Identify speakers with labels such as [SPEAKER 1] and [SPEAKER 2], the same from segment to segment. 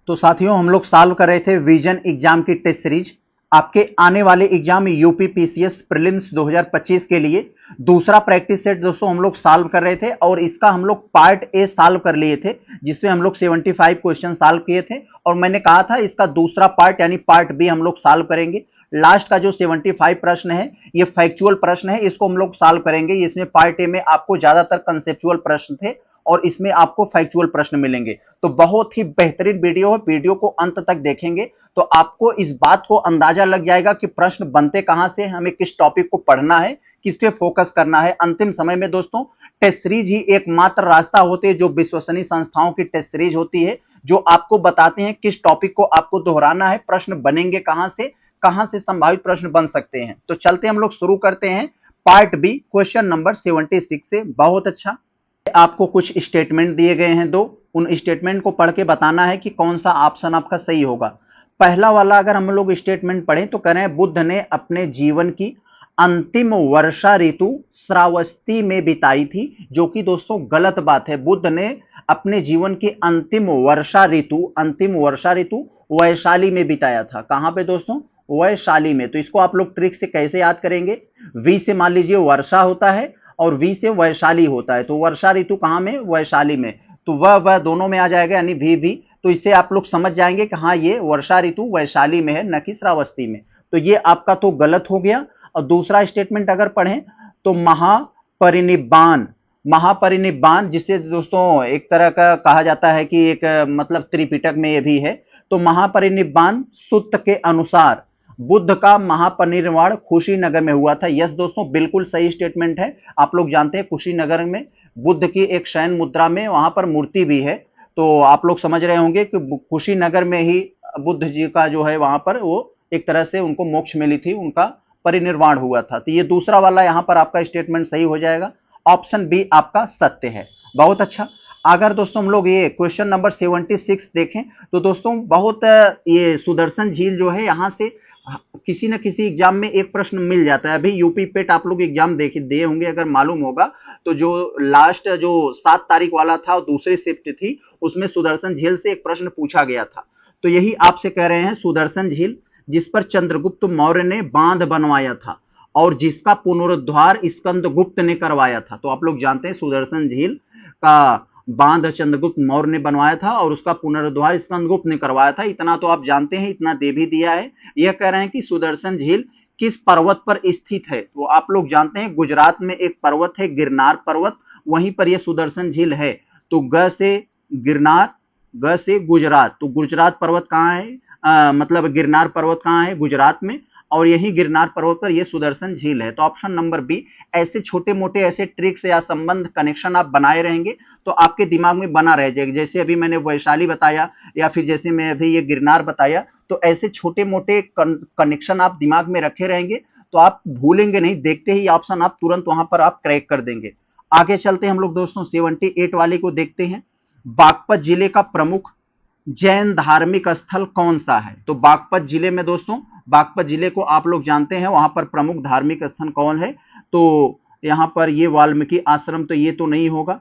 [SPEAKER 1] तो साथियों हम लोग सॉल्व कर रहे थे विजन एग्जाम की टेस्ट सीरीज। आपके आने वाले एग्जाम यूपी पीसीएस प्रीलिम्स 2025 के लिए दूसरा प्रैक्टिस सेट दोस्तों हम लोग सॉल्व कर रहे थे और इसका हम लोग पार्ट ए सॉल्व कर लिए थे जिसमें हम लोग 75 क्वेश्चन सॉल्व किए थे और मैंने कहा था इसका दूसरा पार्ट यानी पार्ट बी हम लोग सॉल्व करेंगे। लास्ट का जो 75 प्रश्न है ये फैक्चुअल प्रश्न है, इसको हम लोग सॉल्व करेंगे। इसमें पार्ट ए में आपको ज्यादातर कंसेप्चुअल प्रश्न थे और इसमें आपको फैक्चुअल प्रश्न मिलेंगे। तो बहुत ही बेहतरीन वीडियो है, वीडियो को अंत तक देखेंगे तो आपको इस बात को अंदाजा लग जाएगा कि प्रश्न बनते कहां से, हमें किस टॉपिक को पढ़ना है, किस पे फोकस करना है। अंतिम समय में दोस्तों टेस्ट सीरीज ही एकमात्र रास्ता होती है जो विश्वसनीय संस्थाओं की टेस्ट सीरीज होती है, जो आपको बताते हैं किस टॉपिक को आपको दोहराना है, प्रश्न बनेंगे कहां से संभावित प्रश्न बन सकते हैं। तो चलते हम लोग शुरू करते हैं पार्ट बी क्वेश्चन नंबर 76 से। बहुत अच्छा, आपको कुछ स्टेटमेंट दिए गए हैं दो, उन स्टेटमेंट को पढ़ के बताना है कि कौन सा ऑप्शन आपका सही होगा। पहला वाला अगर हम लोग स्टेटमेंट पढ़ें तो कह रहे हैं बुद्ध ने अपने जीवन की अंतिम वर्षा ऋतु श्रावस्ती में बिताई थी, जो कि दोस्तों गलत बात है। बुद्ध ने अपने जीवन की अंतिम वर्षा ऋतु वैशाली में बिताया था। कहां पे दोस्तों? वैशाली में। तो इसको आप लोग ट्रिक से कैसे याद करेंगे? वी से मान लीजिए वर्षा होता है और वी से वैशाली होता है, तो वर्षा ऋतु कहां में? वैशाली में। तो वह दोनों में आ जाएगा यानी वी। तो इससे आप लोग समझ जाएंगे कि हाँ ये वर्षा ऋतु वैशाली में है न कि श्रावस्ती में। तो ये आपका तो गलत हो गया। और दूसरा स्टेटमेंट अगर पढ़ें तो महापरिनिब्बान जिसे दोस्तों एक तरह का कहा जाता है कि एक मतलब त्रिपिटक में ये भी है। तो महापरिनिब्बान सूत्र के अनुसार बुद्ध का महापरिनिर्वाण कुशीनगर में हुआ था। यस दोस्तों, बिल्कुल सही स्टेटमेंट है। आप लोग जानते हैं कुशीनगर में बुद्ध की एक शयन मुद्रा में वहां पर मूर्ति भी है, तो आप लोग समझ रहे होंगे कि कुशीनगर में ही बुद्ध जी का जो है वहां पर वो एक तरह से उनको मोक्ष मिली थी, उनका परिनिर्वाण हुआ था। तो ये दूसरा वाला यहां पर आपका स्टेटमेंट सही हो जाएगा। ऑप्शन बी आपका सत्य है। बहुत अच्छा। अगर दोस्तों हम लोग ये क्वेश्चन नंबर 76 देखें तो दोस्तों बहुत ये सुदर्शन झील जो है यहां से किसी न किसी एग्जाम में एक प्रश्न मिल जाता है। अभी यूपी पेट आप लोग एग्जाम दिए होंगे, अगर मालूम होगा तो जो लास्ट जो 7 तारीख वाला था दूसरी शिफ्ट थी उसमें सुदर्शन झील से एक प्रश्न पूछा गया था। तो यही आपसे कह रहे हैं सुदर्शन झील जिस पर चंद्रगुप्त मौर्य ने बांध बनवाया था और जिसका पुनरुद्धार स्कंदगुप्त ने करवाया था। तो आप लोग जानते हैं सुदर्शन झील का बांध चंद्रगुप्त मौर्य ने बनवाया था और उसका पुनरुद्धार स्कंदगुप्त ने करवाया था। इतना तो आप जानते हैं, इतना दे भी दिया है। यह कह रहे हैं कि सुदर्शन झील किस पर्वत पर स्थित है। तो आप लोग जानते हैं गुजरात में एक पर्वत है गिरनार पर्वत, वहीं पर यह सुदर्शन झील है। तो ग से गिरनार, ग से गुजरात, तो गुजरात पर्वत कहां है? मतलब गिरनार पर्वत कहां है? गुजरात में। और यही गिरनार पर्वत पर यह सुदर्शन झील है। तो ऑप्शन नंबर बी। ऐसे छोटे मोटे ऐसे ट्रिक्स या संबंध कनेक्शन आप बनाए रहेंगे तो आपके दिमाग में बना रह जाएगा। जैसे अभी मैंने वैशाली बताया या फिर जैसे मैं अभी ये गिरनार बताया, तो ऐसे छोटे मोटे कनेक्शन आप दिमाग में रखे रहेंगे तो आप भूलेंगे नहीं। देखते ही ऑप्शन आप तुरंत वहां पर आप क्रैक कर देंगे। आगे चलते हम लोग दोस्तों 78 वाले को देखते हैं। बागपत जिले का प्रमुख जैन धार्मिक स्थल कौन सा है? तो बागपत जिले में दोस्तों, बागपत जिले को आप लोग जानते हैं वहां पर प्रमुख धार्मिक स्थल कौन है? तो यहां पर ये वाल्मीकि आश्रम, तो ये तो नहीं होगा,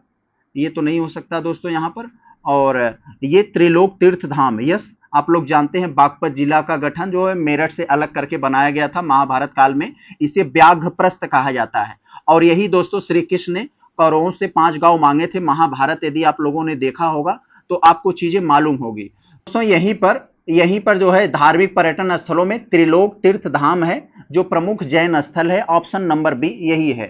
[SPEAKER 1] ये तो नहीं हो सकता दोस्तों यहां पर। और ये त्रिलोक तीर्थ धाम, यस आप लोग जानते हैं बागपत जिला का गठन जो है मेरठ से अलग करके बनाया गया था महाभारत काल में, इसे व्याघ्रप्रस्थ कहा जाता है। और यही दोस्तों श्री कृष्ण ने कौरवों से 5 गांव मांगे थे महाभारत, यदि आप लोगों ने देखा होगा तो आपको चीजें मालूम होगी दोस्तों। यहीं पर जो है धार्मिक पर्यटन स्थलों में त्रिलोक तीर्थ धाम है जो प्रमुख जैन स्थल है। ऑप्शन नंबर बी यही है।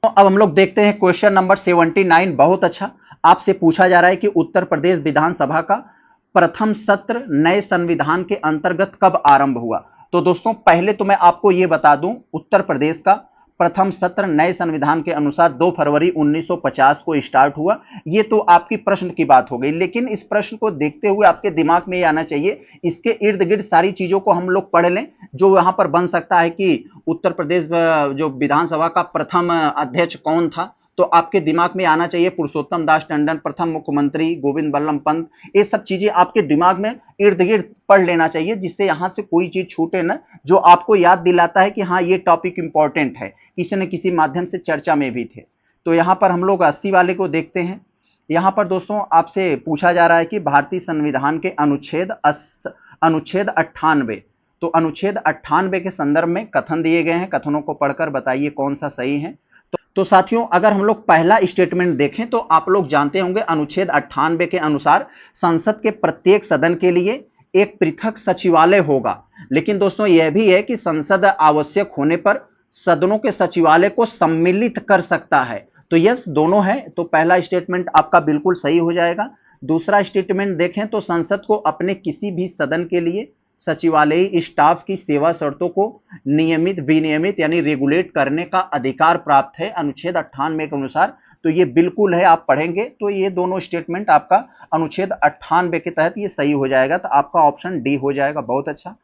[SPEAKER 1] तो अब हम लोग देखते हैं क्वेश्चन नंबर 79। बहुत अच्छा, आपसे पूछा जा रहा है कि उत्तर प्रदेश विधानसभा का प्रथम सत्र नए संविधान के अंतर्गत कब आरंभ हुआ? तो दोस्तों पहले तो मैं आपको यह बता दूं, उत्तर प्रदेश का प्रथम सत्र नए संविधान के अनुसार 2 फरवरी 1950 को स्टार्ट हुआ। ये तो आपकी प्रश्न की बात हो गई, लेकिन इस प्रश्न को देखते हुए आपके दिमाग में ये आना चाहिए, इसके इर्द गिर्द सारी चीजों को हम लोग पढ़ लें जो यहां पर बन सकता है कि उत्तर प्रदेश जो विधानसभा का प्रथम अध्यक्ष कौन था। तो आपके दिमाग में आना चाहिए पुरुषोत्तम दास टंडन, प्रथम मुख्यमंत्री गोविंद बल्लभ पंत। ये सब चीजें आपके दिमाग में इर्द गिर्द पढ़ लेना चाहिए जिससे यहां से कोई चीज छूटे ना, जो आपको याद दिलाता है कि हाँ ये टॉपिक इंपॉर्टेंट है, किसी न किसी माध्यम से चर्चा में भी थे। तो यहां पर हम लोग 80 वाले को देखते हैं। यहां पर दोस्तों आपसे पूछा जा रहा है कि भारतीय संविधान के अनुच्छेद 98, तो अनुच्छेद 98 के संदर्भ में कथन दिए गए हैं, कथनों को पढ़कर बताइए कौन सा सही है। तो साथियों अगर हम लोग पहला स्टेटमेंट देखें तो आप लोग जानते होंगे अनुच्छेद 98 के अनुसार संसद के प्रत्येक सदन के लिए एक पृथक सचिवालय होगा, लेकिन दोस्तों यह भी है कि संसद आवश्यक होने पर सदनों के सचिवालय को सम्मिलित कर सकता है। तो यस दोनों है, तो पहला स्टेटमेंट आपका बिल्कुल सही हो जाएगा। दूसरा स्टेटमेंट देखें तो संसद को अपने किसी भी सदन के लिए सचिवालयी स्टाफ की सेवा शर्तों को नियमित विनियमित यानी रेगुलेट करने का अधिकार प्राप्त है अनुच्छेद 98 के अनुसार। तो ये बिल्कुल है, आप पढ़ेंगे तो ये दोनों स्टेटमेंट आपका अनुच्छेद 98 के तहत ये सही हो जाएगा, तो आपका ऑप्शन डी हो जाएगा। बहुत अच्छा।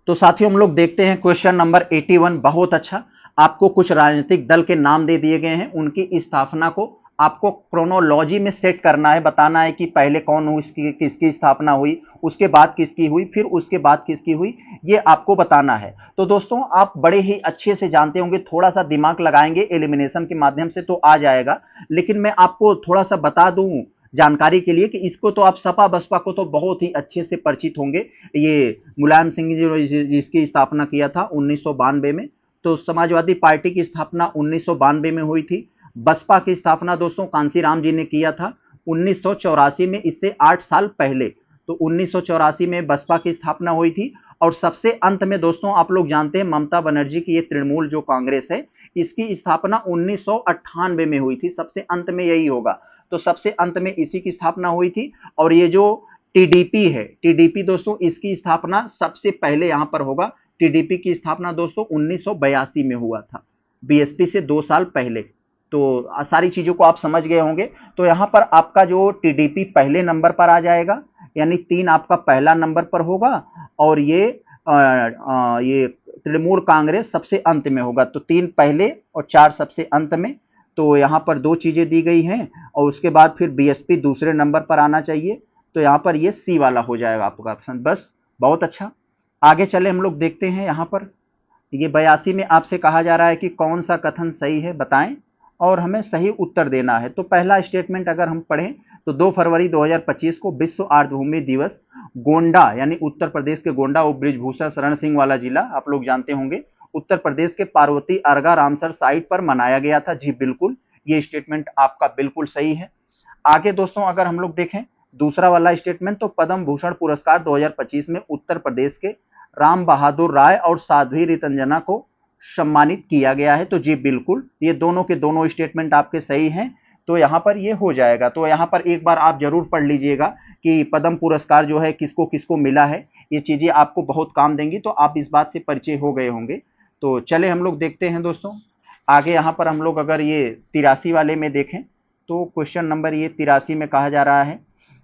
[SPEAKER 1] तो साथियों हम लोग देखते हैं क्वेश्चन नंबर 81। बहुत अच्छा, आपको कुछ राजनीतिक दल के नाम दे दिए गए हैं, उनकी स्थापना को आपको क्रोनोलॉजी में सेट करना है, बताना है कि पहले कौन हुई, किसकी स्थापना हुई, उसके बाद किसकी हुई, फिर उसके बाद किसकी हुई, ये आपको बताना है। तो दोस्तों आप बड़े ही अच्छे से जानते होंगे, थोड़ा सा दिमाग लगाएंगे एलिमिनेशन के माध्यम से तो आ जाएगा, लेकिन मैं आपको थोड़ा सा बता दूं जानकारी के लिए कि इसको तो आप सपा बसपा को तो बहुत ही अच्छे से परिचित होंगे। ये मुलायम सिंह जी जिसकी स्थापना किया था 1992 में, तो समाजवादी पार्टी की स्थापना 1992 में हुई थी। बसपा की स्थापना दोस्तों कांसीराम जी ने किया था 1984 में, इससे 8 साल पहले। तो 1984 में बसपा की स्थापना हुई थी। और सबसे अंत में दोस्तों आप लोग जानते हैं ममता बनर्जी की ये तृणमूल जो कांग्रेस है, इसकी स्थापना 1998 में हुई थी। सबसे अंत में यही होगा, तो सबसे अंत में इसी की स्थापना हुई थी। और ये जो टीडीपी है, टीडीपी दोस्तों इसकी स्थापना सबसे पहले यहां पर होगा। टीडीपी की स्थापना दोस्तों 1982 में हुआ था, बीएसपी से 2 साल पहले। तो सारी चीजों को आप समझ गए होंगे। तो यहां पर आपका जो टीडीपी पहले नंबर पर आ जाएगा, यानी 3 आपका पहला नंबर पर होगा, और ये तृणमूल कांग्रेस सबसे अंत में होगा। तो 3 पहले और 4 सबसे अंत में। तो यहां पर 2 चीजें दी गई हैं, और उसके बाद फिर बीएसपी दूसरे नंबर पर आना चाहिए। तो यहां पर ये सी वाला हो जाएगा आपका ऑप्शन। बस बहुत अच्छा, आगे चले हम लोग देखते हैं। यहां पर ये 82 में आपसे कहा जा रहा है कि कौन सा कथन सही है बताएं, और हमें सही उत्तर देना है। तो पहला स्टेटमेंट अगर हम पढ़ें तो 2 फरवरी 2025 को विश्व आर्द्रभूमि दिवस गोंडा यानी उत्तर प्रदेश के गोंडा और बृजभूषण शरण सिंह वाला जिला आप लोग जानते होंगे, उत्तर प्रदेश के पार्वती अर्गा रामसर साइट पर मनाया गया था। जी बिल्कुल, ये स्टेटमेंट आपका बिल्कुल सही है। आगे दोस्तों अगर हम लोग देखें दूसरा वाला स्टेटमेंट, तो पद्म भूषण पुरस्कार 2025 में उत्तर प्रदेश के राम बहादुर राय और साध्वी रितंजना को सम्मानित किया गया है। तो जी बिल्कुल, ये दोनों के दोनों स्टेटमेंट आपके सही हैं। तो यहां पर ये हो जाएगा। तो यहां पर एक बार आप जरूर पढ़ लीजिएगा कि पद्म पुरस्कार जो है किसको किसको मिला है, ये चीजें आपको बहुत काम देंगी, तो आप इस बात से परिचय हो गए होंगे। तो चले हम लोग देखते हैं दोस्तों आगे। यहां पर हम लोग अगर ये 83 वाले में देखें तो क्वेश्चन नंबर ये 83 में कहा जा रहा है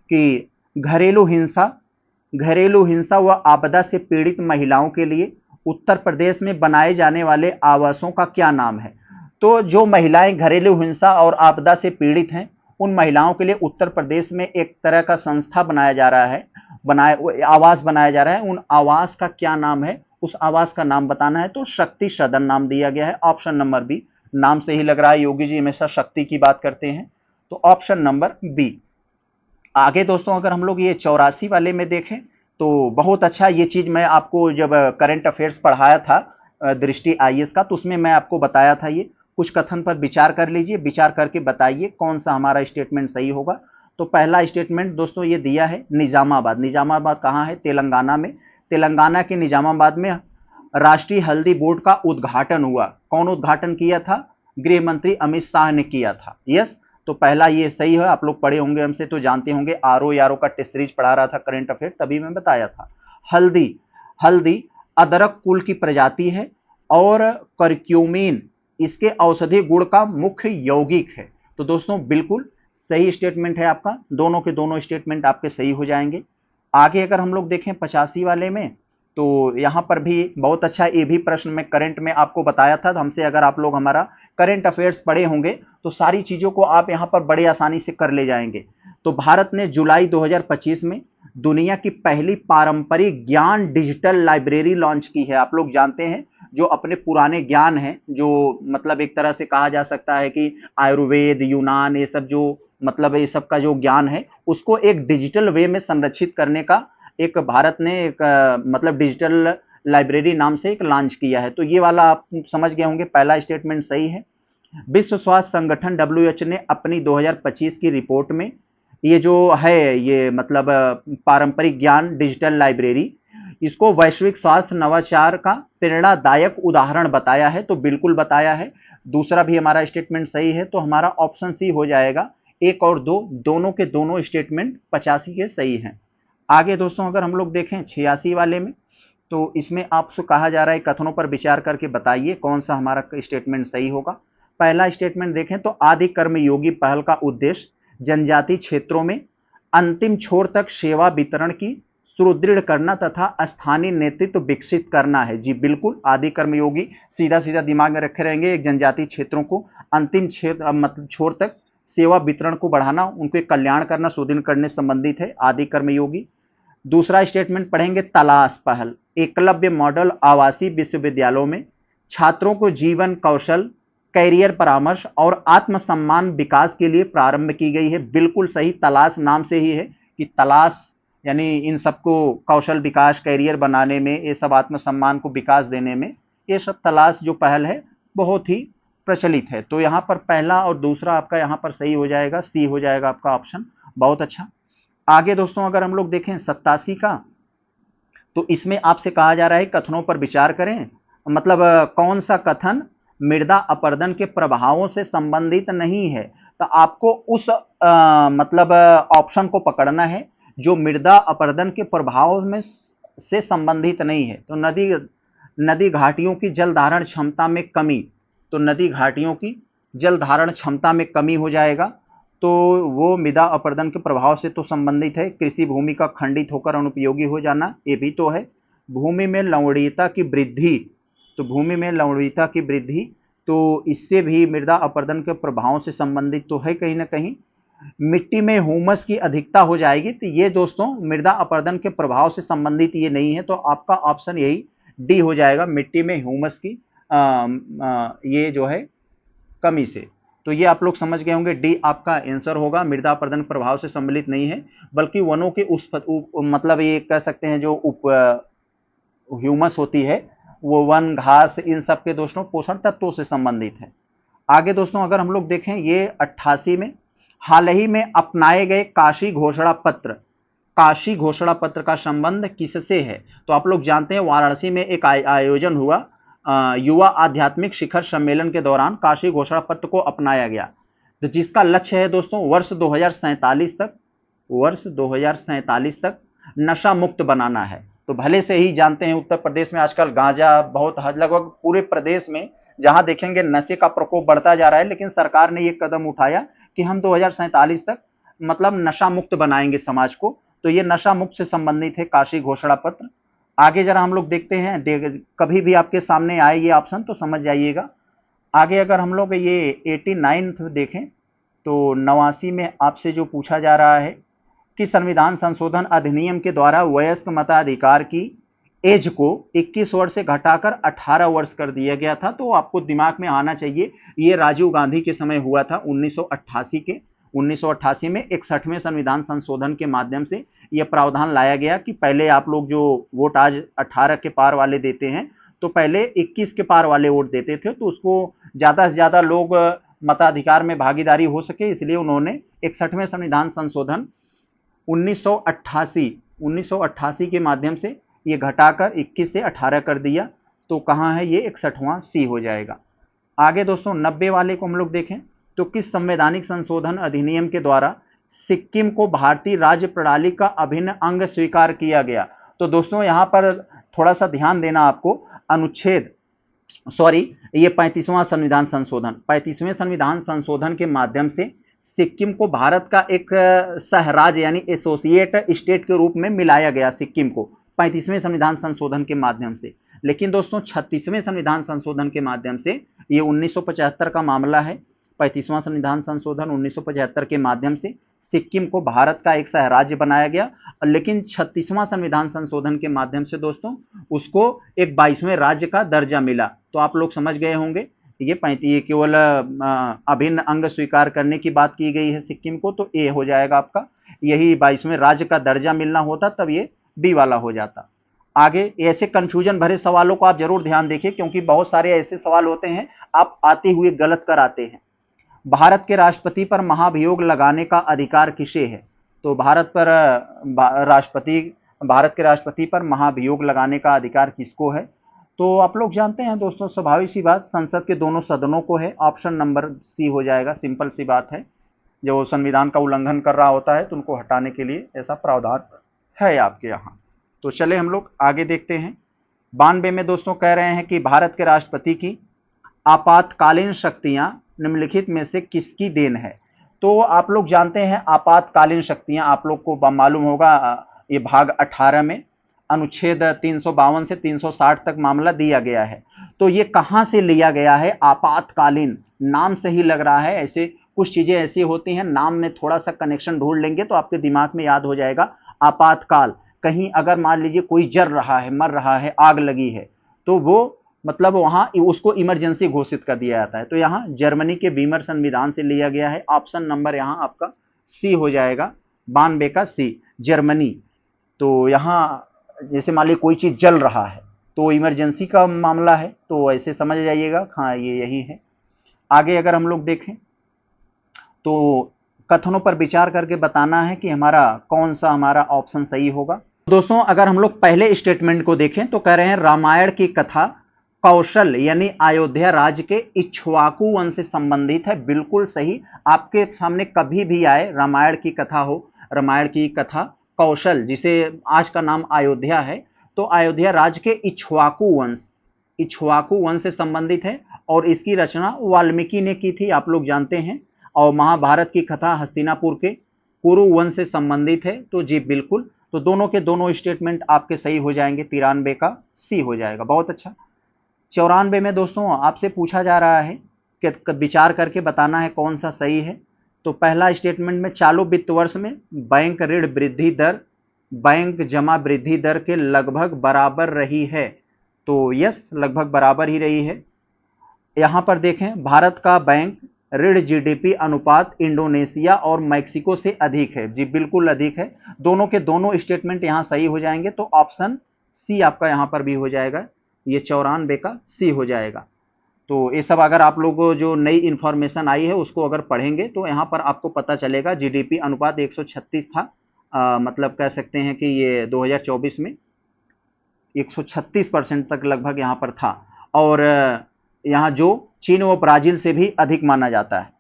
[SPEAKER 1] कि घरेलू हिंसा व आपदा से पीड़ित महिलाओं के लिए उत्तर प्रदेश में बनाए जाने वाले आवासों का क्या नाम है। तो जो महिलाएं घरेलू हिंसा और आपदा से पीड़ित हैं, उन महिलाओं के लिए उत्तर प्रदेश में एक तरह का संस्था बनाया जा रहा है, आवास बनाया जा रहा है। उन आवास का क्या नाम है, उस आवास का नाम बताना है। तो शक्ति सदन नाम दिया गया है, ऑप्शन नंबर बी। नाम से ही लग रहा है योगी जी हमेशा शक्ति की बात करते हैं, तो ऑप्शन नंबर बी। आगे दोस्तों अगर हम लोग ये 84 वाले में देखें तो बहुत अच्छा, ये चीज मैं आपको जब करंट अफेयर्स पढ़ाया था दृष्टि आईएएस का, तो उसमें मैं आपको बताया था। ये कुछ कथन पर विचार कर लीजिए, विचार करके बताइए कौन सा हमारा स्टेटमेंट सही होगा। तो पहला स्टेटमेंट दोस्तों ये दिया है निजामाबाद। निजामाबाद कहाँ है, तेलंगाना में। तेलंगाना के निजामाबाद में राष्ट्रीय हल्दी बोर्ड का उद्घाटन हुआ। कौन उद्घाटन किया था, गृह मंत्री अमित शाह ने किया था। यस, तो पहला ये सही है। आप लोग पढ़े होंगे हमसे तो जानते होंगे, आरओ यारो का टेस्ट सीरीज पढ़ा रहा था करंट अफेयर, तभी मैं बताया था। हल्दी अदरक कुल की प्रजाति है और करक्यूमिन इसके औषधि गुण का मुख्य यौगिक है। तो दोस्तों बिल्कुल सही स्टेटमेंट है आपका, दोनों के दोनों स्टेटमेंट आपके सही हो जाएंगे। आगे अगर हम लोग देखें 85 वाले में, तो यहां पर भी बहुत अच्छा, ये भी प्रश्न में करंट में आपको बताया था। तो हमसे अगर आप लोग हमारा करंट अफेयर्स पढ़े होंगे तो सारी चीजों को आप यहां पर बड़े आसानी से कर ले जाएंगे। तो भारत ने जुलाई 2025 में दुनिया की पहली पारंपरिक ज्ञान डिजिटल लाइब्रेरी लॉन्च की है। आप लोग जानते हैं जो अपने पुराने ज्ञान हैं, जो मतलब एक तरह से कहा जा सकता है कि आयुर्वेद यूनान ये सब जो मतलब ये सब का जो ज्ञान है उसको एक डिजिटल वे में संरक्षित करने का एक भारत ने एक मतलब डिजिटल लाइब्रेरी नाम से एक लॉन्च किया है। तो ये वाला आप समझ गए होंगे, पहला स्टेटमेंट सही है। विश्व स्वास्थ्य संगठन WHO ने अपनी 2025 की रिपोर्ट में ये जो है ये मतलब पारंपरिक ज्ञान डिजिटल लाइब्रेरी, इसको वैश्विक स्वास्थ्य नवाचार का प्रेरणादायक उदाहरण बताया है। तो बिल्कुल बताया है। दूसरा भी हमारा स्टेटमेंट सही है, तो हमारा ऑप्शन सी हो जाएगा। एक और दो दोनों के दोनों स्टेटमेंट 85 के सही हैं। आगे दोस्तों अगर हम लोग देखें 86 वाले में, तो इसमें आपसे कहा जा रहा है कथनों पर विचार करके बताइए कौन सा हमारा स्टेटमेंट सही होगा। पहला स्टेटमेंट देखें तो आदि कर्मयोगी पहल का उद्देश्य जनजातीय क्षेत्रों में अंतिम छोर तक सेवा वितरण की सुदृढ़ करना तथा स्थानीय नेतृत्व विकसित करना है। जी बिल्कुल, आदि कर्मयोगी सीधा सीधा दिमाग में रखे रहेंगे, एक जनजातीय क्षेत्रों को अंतिम क्षेत्र मतलब छोर तक सेवा वितरण को बढ़ाना, उनके कल्याण करना, सुदृढ़ करने संबंधित है आदि कर्मयोगी। दूसरा स्टेटमेंट पढ़ेंगे तलाश पहल एकलव्य मॉडल आवासीय विश्वविद्यालयों में छात्रों को जीवन कौशल, कैरियर परामर्श और आत्मसम्मान विकास के लिए प्रारंभ की गई है। बिल्कुल सही, तलाश नाम से ही है कि तलाश यानी इन सबको कौशल विकास, कैरियर बनाने में, ये सब आत्मसम्मान को विकास देने में, ये सब तलाश जो पहल है बहुत ही प्रचलित है। तो यहाँ पर पहला और दूसरा आपका यहाँ पर सही हो जाएगा, सी हो जाएगा आपका ऑप्शन। बहुत अच्छा। आगे दोस्तों अगर हम लोग देखें 87 का, तो इसमें आपसे कहा जा रहा है कथनों पर विचार करें। मतलब कौन सा कथन मृदा अपरदन के प्रभावों से संबंधित नहीं है। तो आपको उस मतलब ऑप्शन को पकड़ना है जो मृदा अपरदन के प्रभाव में से संबंधित नहीं है। तो नदी घाटियों की जल धारण क्षमता में कमी, तो नदी घाटियों की जल धारण क्षमता में कमी हो जाएगा, तो वो मृदा अपरदन के प्रभाव से तो संबंधित है। कृषि भूमि का खंडित होकर अनुपयोगी हो जाना, ये भी तो है। भूमि में लवणीयता की वृद्धि, तो भूमि में लवणीयता की वृद्धि, तो इससे भी मृदा अपरदन के प्रभावों से संबंधित तो है कहीं ना कहीं। मिट्टी में ह्यूमस की अधिकता हो जाएगी, तो ये दोस्तों मृदा अपरदन के प्रभाव से संबंधित ये नहीं है। तो आपका ऑप्शन यही डी हो जाएगा, मिट्टी में ह्यूमस की ये जो है कमी से। तो ये आप लोग समझ गए होंगे, डी आपका आंसर होगा। मृदा अपरदन प्रभाव से सम्मिलित नहीं है, बल्कि वनों के मतलब ये कह सकते हैं जो ह्यूमस होती है वो वन, घास, इन सब के दोस्तों पोषण तत्वों से संबंधित है। आगे दोस्तों अगर हम लोग देखें ये 88 में, हाल ही में अपनाए गए काशी घोषणा पत्र, काशी घोषणा पत्र का संबंध किससे है। तो आप लोग जानते हैं वाराणसी में एक आयोजन हुआ युवा आध्यात्मिक शिखर सम्मेलन के दौरान काशी घोषणा पत्र को अपनाया गया, तो जिसका लक्ष्य है दोस्तों वर्ष 2047 तक नशा मुक्त बनाना है। तो भले से ही जानते हैं उत्तर प्रदेश में आजकल गांजा बहुत लगभग पूरे प्रदेश में जहां देखेंगे नशे का प्रकोप बढ़ता जा रहा है, लेकिन सरकार ने यह कदम उठाया कि हम 2047 तक मतलब नशा मुक्त बनाएंगे समाज को। तो ये नशा मुक्त से संबंधित है काशी घोषणा पत्र। आगे जरा हम लोग देखते हैं, कभी भी आपके सामने आए ये ऑप्शन तो समझ जाइएगा। आगे अगर हम लोग ये 89 देखें, तो 89 में आपसे जो पूछा जा रहा है कि संविधान संशोधन अधिनियम के द्वारा वयस्क मताधिकार की एज को 21 वर्ष से घटाकर 18 वर्ष कर दिया गया था। तो आपको दिमाग में आना चाहिए ये राजीव गांधी के समय हुआ था 1988 में 61वें संविधान संशोधन के माध्यम से यह प्रावधान लाया गया कि पहले आप लोग जो वोट आज 18 के पार वाले देते हैं, तो पहले 21 के पार वाले वोट देते थे, तो उसको ज्यादा से ज्यादा लोग मताधिकार में भागीदारी हो सके, इसलिए उन्होंने 61वें संविधान संशोधन 1988 के माध्यम से ये घटाकर 21 से 18 कर दिया। तो कहाँ है ये 61वां सी हो जाएगा। आगे दोस्तों 90 वाले को हम लोग देखें, तो किस संवैधानिक संशोधन अधिनियम के द्वारा सिक्किम को भारतीय राज्य प्रणाली का अभिन्न अंग स्वीकार किया गया। तो दोस्तों यहां पर थोड़ा सा ध्यान देना आपको, ये 35वां संविधान संशोधन, 35वें संविधान संशोधन के माध्यम से सिक्किम को भारत का एक सहराज्य यानी एसोसिएट स्टेट के रूप में मिलाया गया सिक्किम को 35वें संविधान संशोधन के माध्यम से। लेकिन दोस्तों 36वें संविधान संशोधन के माध्यम से, ये 1975 का मामला है, 35वां संविधान संशोधन 1975 के माध्यम से सिक्किम को भारत का एक सहराज्य बनाया गया, लेकिन 36वां संविधान संशोधन के माध्यम से दोस्तों उसको एक 22वें राज्य का दर्जा मिला। तो आप लोग समझ गए होंगे ये केवल अभिन्न अंग स्वीकार करने की बात की गई है सिक्किम को, तो ए हो जाएगा आपका। यही 22वें राज्य का दर्जा मिलना होता तब ये बी वाला हो जाता। आगे ऐसे कंफ्यूजन भरे सवालों को आप जरूर ध्यान देखिए, क्योंकि बहुत सारे ऐसे सवाल होते हैं आप आते हुए गलत कर आते हैं। भारत के राष्ट्रपति पर महाभियोग लगाने का अधिकार किसे है? तो भारत के राष्ट्रपति पर महाभियोग लगाने का अधिकार किसको है? तो आप लोग जानते हैं दोस्तों, स्वाभाविक सी बात, संसद के दोनों सदनों को है। ऑप्शन नंबर सी हो जाएगा, सिंपल सी बात है। जो संविधान का उल्लंघन कर रहा होता है तो उनको हटाने के लिए ऐसा प्रावधान है आपके यहाँ। तो चले हम लोग आगे देखते हैं। 92 में दोस्तों कह रहे हैं कि भारत के राष्ट्रपति की आपातकालीन शक्तियां निम्नलिखित में से किसकी देन है? तो आप लोग जानते हैं आपातकालीन शक्तियां, आप लोग को मालूम होगा ये भाग 18 में अनुच्छेद 352 से 360 तक मामला दिया गया है। तो ये कहां से लिया गया है? आपातकालीन, नाम से ही लग रहा है। ऐसे कुछ चीजें ऐसी होती हैं, नाम में थोड़ा सा कनेक्शन ढूंढ लेंगे तो आपके दिमाग में याद हो जाएगा आपातकाल। कहीं अगर मान लीजिए कोई जल रहा है, मर रहा है, आग लगी है, तो वो मतलब वहां उसको इमरजेंसी घोषित कर दिया जाता है। तो यहाँ जर्मनी के वीमर संविधान से लिया गया है। ऑप्शन नंबर यहाँ आपका सी हो जाएगा, 92 का सी, जर्मनी। तो यहाँ जैसे मान लीजिए कोई चीज जल रहा है तो इमरजेंसी का मामला है, तो ऐसे समझ जाइएगा, हाँ ये यही है। आगे अगर हम लोग देखें तो कथनों पर विचार करके बताना है कि कौन सा हमारा ऑप्शन सही होगा। दोस्तों अगर हम लोग पहले स्टेटमेंट को देखें तो कह रहे हैं रामायण की कथा कौशल यानी अयोध्या राज्य के इक्ष्वाकु वंश से संबंधित है। बिल्कुल सही। आपके सामने कभी भी आए रामायण की कथा हो, रामायण की कथा कौशल, जिसे आज का नाम अयोध्या है, तो अयोध्या राज्य के इक्ष्वाकु वंश से संबंधित है और इसकी रचना वाल्मीकि ने की थी, आप लोग जानते हैं। और महाभारत की कथा हस्तिनापुर के कुरु वंश से संबंधित है। तो जी बिल्कुल, तो दोनों के दोनों स्टेटमेंट आपके सही हो जाएंगे। 93 का सी हो जाएगा, बहुत अच्छा। 94 में दोस्तों आपसे पूछा जा रहा है कि विचार करके बताना है कौन सा सही है। तो पहला स्टेटमेंट में चालू वित्त वर्ष में बैंक ऋण वृद्धि दर बैंक जमा वृद्धि दर के लगभग बराबर रही है। तो यस, लगभग बराबर ही रही है। यहां पर देखें भारत का बैंक ऋण जीडीपी अनुपात इंडोनेशिया और मैक्सिको से अधिक है। जी बिल्कुल अधिक है। दोनों के दोनों स्टेटमेंट यहां सही हो जाएंगे। तो ऑप्शन सी आपका यहां पर भी हो जाएगा, ये 94 का सी हो जाएगा। तो ये सब अगर आप लोग जो नई इंफॉर्मेशन आई है उसको अगर पढ़ेंगे तो यहाँ पर आपको पता चलेगा जीडीपी अनुपात 136 था। मतलब कह सकते हैं कि ये 2024 में 136% तक लगभग यहाँ पर था। और यहाँ जो चीन व ब्राजील से भी अधिक माना जाता है।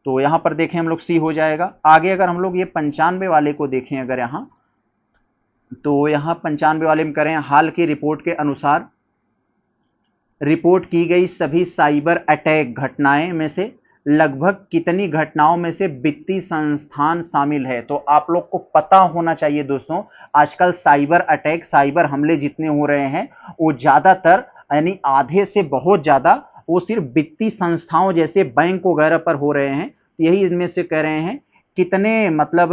[SPEAKER 1] तो यहाँ पर देखें हम लोग सी हो जाएगा। आगे अगर हम लोग ये 95 वाले को देखें अगर यहाँ, तो यहाँ 95 वाले में करें हाल की रिपोर्ट के अनुसार रिपोर्ट की गई सभी साइबर अटैक घटनाएं में से लगभग कितनी घटनाओं में से वित्तीय संस्थान शामिल है? तो आप लोग को पता होना चाहिए दोस्तों, आजकल साइबर अटैक, साइबर हमले जितने हो रहे हैं वो ज्यादातर यानी आधे से बहुत ज्यादा वो सिर्फ वित्तीय संस्थाओं जैसे बैंक वगैरह पर हो रहे हैं। यही इनमें से कह रहे हैं कितने मतलब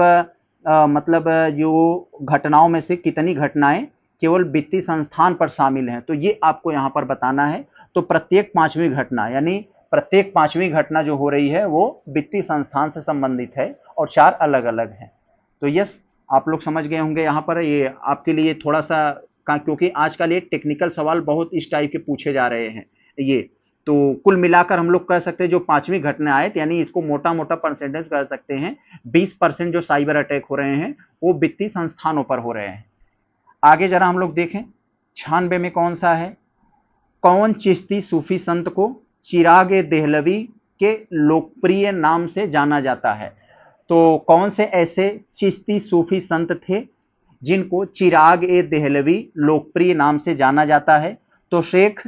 [SPEAKER 1] जो घटनाओं में से कितनी घटनाएं केवल वित्तीय संस्थान पर शामिल हैं। तो ये आपको यहां पर बताना है। तो प्रत्येक पांचवी घटना यानी प्रत्येक पांचवी घटना जो हो रही है वो वित्तीय संस्थान से संबंधित है और 4 अलग अलग हैं। तो यस, आप लोग समझ गए होंगे। यहाँ पर ये आपके लिए थोड़ा सा, क्योंकि आजकल ये टेक्निकल सवाल बहुत इस टाइप के पूछे जा रहे हैं। ये तो कुल मिलाकर हम लोग कह सकते हैं जो पांचवी घटना आए, यानी इसको मोटा मोटा परसेंटेज कह सकते हैं 20% जो साइबर अटैक हो रहे हैं वो वित्तीय संस्थानों पर हो रहे हैं। आगे जरा हम लोग देखें 96 में कौन सा है? कौन चिश्ती सूफी संत को चिराग देहलवी के लोकप्रिय नाम से जाना जाता है? तो कौन से ऐसे चिश्ती सूफी संत थे जिनको चिराग ए देहलवी लोकप्रिय नाम से जाना जाता है? तो Sheikh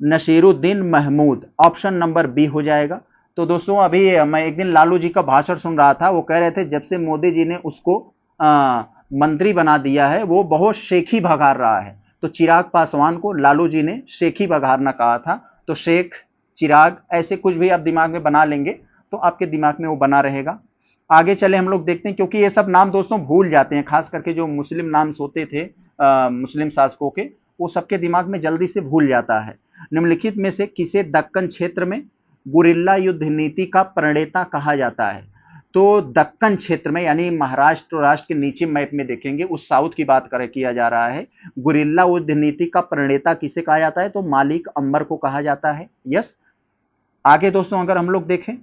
[SPEAKER 1] Nasiruddin Mahmud, option number B हो जाएगा। तो दोस्तों अभी मैं एक दिन लालू जी का भाषण सुन रहा था, वो कह रहे थे जब से मोदी जी ने उसको मंत्री बना दिया है वो बहुत शेखी भगार रहा है। तो चिराग पासवान को लालू जी ने शेखी भगारना कहा था। तो शेख, चिराग, ऐसे कुछ भी आप दिमाग में बना लेंगे तो आपके दिमाग में वो बना रहेगा। आगे चले हम लोग देखते हैं, क्योंकि ये सब नाम दोस्तों भूल जाते हैं, खास करके जो मुस्लिम नाम होते थे मुस्लिम शासकों के, वो सबके दिमाग में जल्दी से भूल जाता है। निम्नलिखित में से किसे दक्कन क्षेत्र में गुरिल्ला युद्ध नीति का प्रणेता कहा जाता है? तो दक्कन क्षेत्र में यानी महाराष्ट्र राष्ट्र के नीचे मैप में देखेंगे उस साउथ की बात किया जा रहा है। गुरिल्ला युद्ध नीति का प्रणेता किसे कहा जाता है? तो मालिक अंबर को कहा जाता है। यस। आगे दोस्तों अगर हम लोग देखें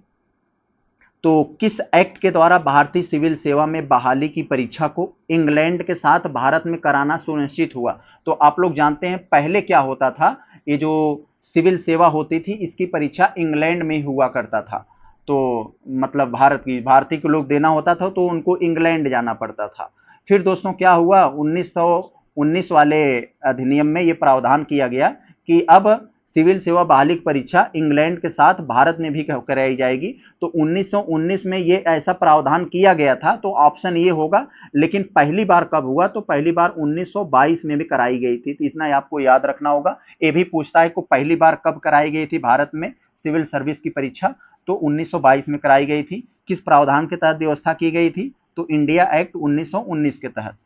[SPEAKER 1] तो किस एक्ट के द्वारा भारतीय सिविल सेवा में बहाली की परीक्षा को इंग्लैंड के साथ भारत में कराना सुनिश्चित हुआ? तो आप लोग जानते हैं पहले क्या होता था, ये जो सिविल सेवा होती थी इसकी परीक्षा इंग्लैंड में हुआ करता था। तो मतलब भारतीय के लोग देना होता था तो उनको इंग्लैंड जाना पड़ता था। फिर दोस्तों क्या हुआ, 1919 वाले अधिनियम में ये प्रावधान किया गया कि अब सिविल सेवा बहाली की परीक्षा इंग्लैंड के साथ भारत में भी कराई जाएगी। तो 1919 में ये ऐसा प्रावधान किया गया था, तो ऑप्शन ये होगा। लेकिन पहली बार कब हुआ? तो पहली बार 1922 में भी कराई गई थी। तो इतना आपको याद रखना होगा। ये भी पूछता है कि पहली बार कब कराई गई थी भारत में सिविल सर्विस की परीक्षा? तो 1922 में कराई गई थी। किस प्रावधान के तहत व्यवस्था की गई थी? तो इंडिया एक्ट 1919 के तहत।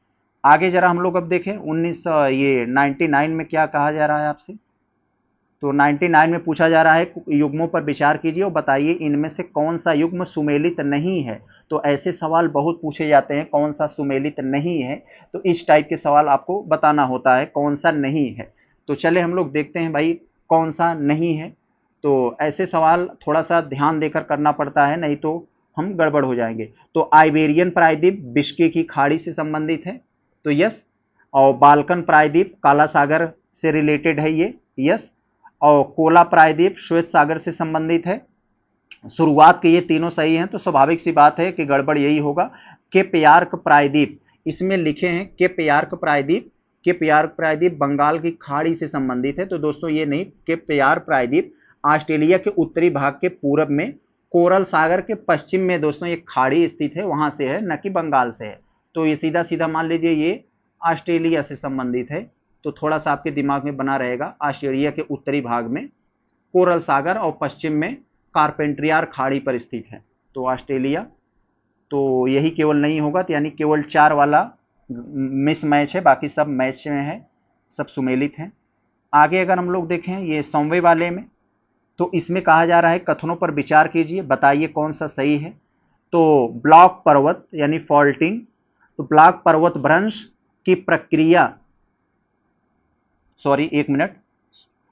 [SPEAKER 1] आगे जरा हम लोग अब देखें 99 में क्या कहा जा रहा है आपसे? तो 99 में पूछा जा रहा है युग्मों पर विचार कीजिए और बताइए इनमें से कौन सा युग्म सुमेलित नहीं है। तो ऐसे सवाल बहुत पूछे जाते हैं, कौन सा सुमेलित नहीं है। तो इस टाइप के सवाल आपको बताना होता है कौन सा नहीं है। तो चले हम लोग देखते हैं भाई कौन सा नहीं है। तो ऐसे सवाल थोड़ा सा ध्यान देकर करना पड़ता है, नहीं तो हम गड़बड़ हो जाएंगे। तो आइबेरियन प्रायद्वीप बिश्के की खाड़ी से संबंधित है, तो यस। और बाल्कन प्रायद्वीप काला सागर से रिलेटेड है ये, यस। और कोला प्रायद्वीप श्वेत सागर से संबंधित है। शुरुआत के ये तीनों सही हैं, तो स्वाभाविक सी बात है कि गड़बड़ यही होगा। केपयार्क प्रायद्वीप इसमें लिखे हैं, केपयार्क प्रायद्वीप बंगाल की खाड़ी से संबंधित है। तो दोस्तों ये नहीं, केपयार प्रायद्वीप ऑस्ट्रेलिया के उत्तरी भाग के पूरब में कोरल सागर के पश्चिम में दोस्तों ये खाड़ी स्थित है, वहां से है, न कि बंगाल से है। तो ये सीधा सीधा मान लीजिए ये ऑस्ट्रेलिया से संबंधित है। तो थोड़ा सा आपके दिमाग में बना रहेगा, ऑस्ट्रेलिया के उत्तरी भाग में कोरल सागर और पश्चिम में कारपेंट्रियार खाड़ी पर स्थित है, तो ऑस्ट्रेलिया। तो यही केवल नहीं होगा, तो यानी केवल 4 वाला मिस मैच है, बाकी सब मैच में है, सब सुमेलित हैं। आगे अगर हम लोग देखें ये 100वें वाले में, तो इसमें कहा जा रहा है कथनों पर विचार कीजिए, बताइए कौन सा सही है। तो ब्लॉक पर्वत यानी फॉल्टिंग, तो ब्लॉक पर्वत भ्रंश की प्रक्रिया, सॉरी एक मिनट,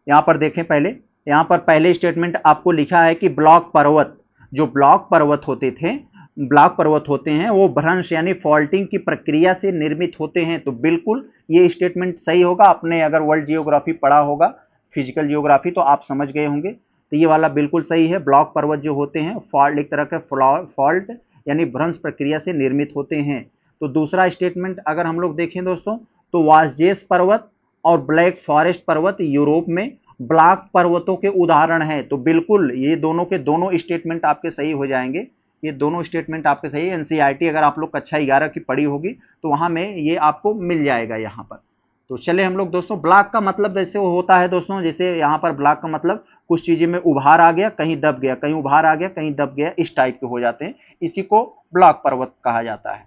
[SPEAKER 1] यहां पर देखें पहले, यहां पर पहले स्टेटमेंट आपको लिखा है कि ब्लॉक पर्वत, जो ब्लॉक पर्वत होते हैं वो भ्रंश यानी फॉल्टिंग की प्रक्रिया से निर्मित होते हैं। तो बिल्कुल ये स्टेटमेंट सही होगा। आपने अगर वर्ल्ड जियोग्राफी पढ़ा होगा, फिजिकल जियोग्राफी, तो आप समझ गए होंगे। तो ये वाला बिल्कुल सही है। ब्लॉक पर्वत जो होते हैं फॉल्ट, एक तरह का फॉल्ट यानी भ्रंश प्रक्रिया से निर्मित होते हैं। तो दूसरा स्टेटमेंट अगर हम लोग देखें दोस्तों, तो वासजेस पर्वत और ब्लैक फॉरेस्ट पर्वत यूरोप में ब्लॉक पर्वतों के उदाहरण हैं। तो बिल्कुल ये दोनों के दोनों स्टेटमेंट आपके सही हो जाएंगे। ये दोनों स्टेटमेंट आपके सही है। एनसीईआरटी अगर आप लोग कक्षा 11 की पढ़ी होगी तो वहां में ये आपको मिल जाएगा यहाँ पर। तो चले हम लोग दोस्तों, ब्लॉक का मतलब जैसे वो होता है दोस्तों, जैसे यहाँ पर ब्लॉक का मतलब कुछ चीजें में उभार आ गया, कहीं दब गया, कहीं उभार आ गया, कहीं दब गया, इस टाइप के हो जाते हैं, इसी को ब्लॉक पर्वत कहा जाता है।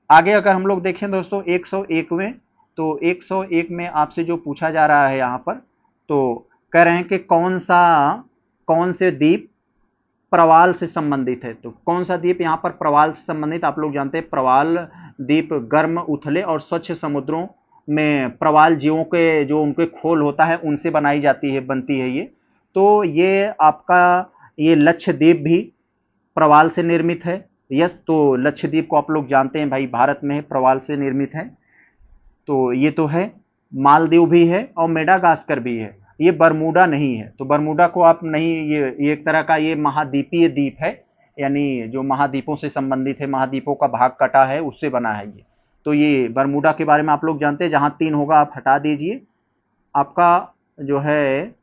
[SPEAKER 1] आगे अगर हम लोग देखें दोस्तों 101वें, तो 101 में आपसे जो पूछा जा रहा है यहाँ पर, तो कह रहे हैं कि कौन से द्वीप प्रवाल से संबंधित है। तो कौन सा द्वीप यहाँ पर प्रवाल से संबंधित? आप लोग जानते हैं प्रवाल द्वीप गर्म, उथले और स्वच्छ समुद्रों में प्रवाल जीवों के जो उनके खोल होता है उनसे बनती है ये। तो ये आपका ये लक्षद्वीप भी प्रवाल से निर्मित है। यस, तो लक्षद्वीप को आप लोग जानते हैं भाई भारत में है, प्रवाल से निर्मित है। तो ये तो है, मालदीव भी है और मेडागास्कर भी है। ये बरमूडा नहीं है, तो बरमूडा को आप नहीं, ये एक तरह का ये महाद्वीपीय द्वीप है, यानी जो महाद्वीपों से संबंधित है, महाद्वीपों का भाग कटा है उससे बना है ये। तो ये बरमूडा के बारे में आप लोग जानते हैं। जहां 3 होगा आप हटा दीजिए। आपका जो है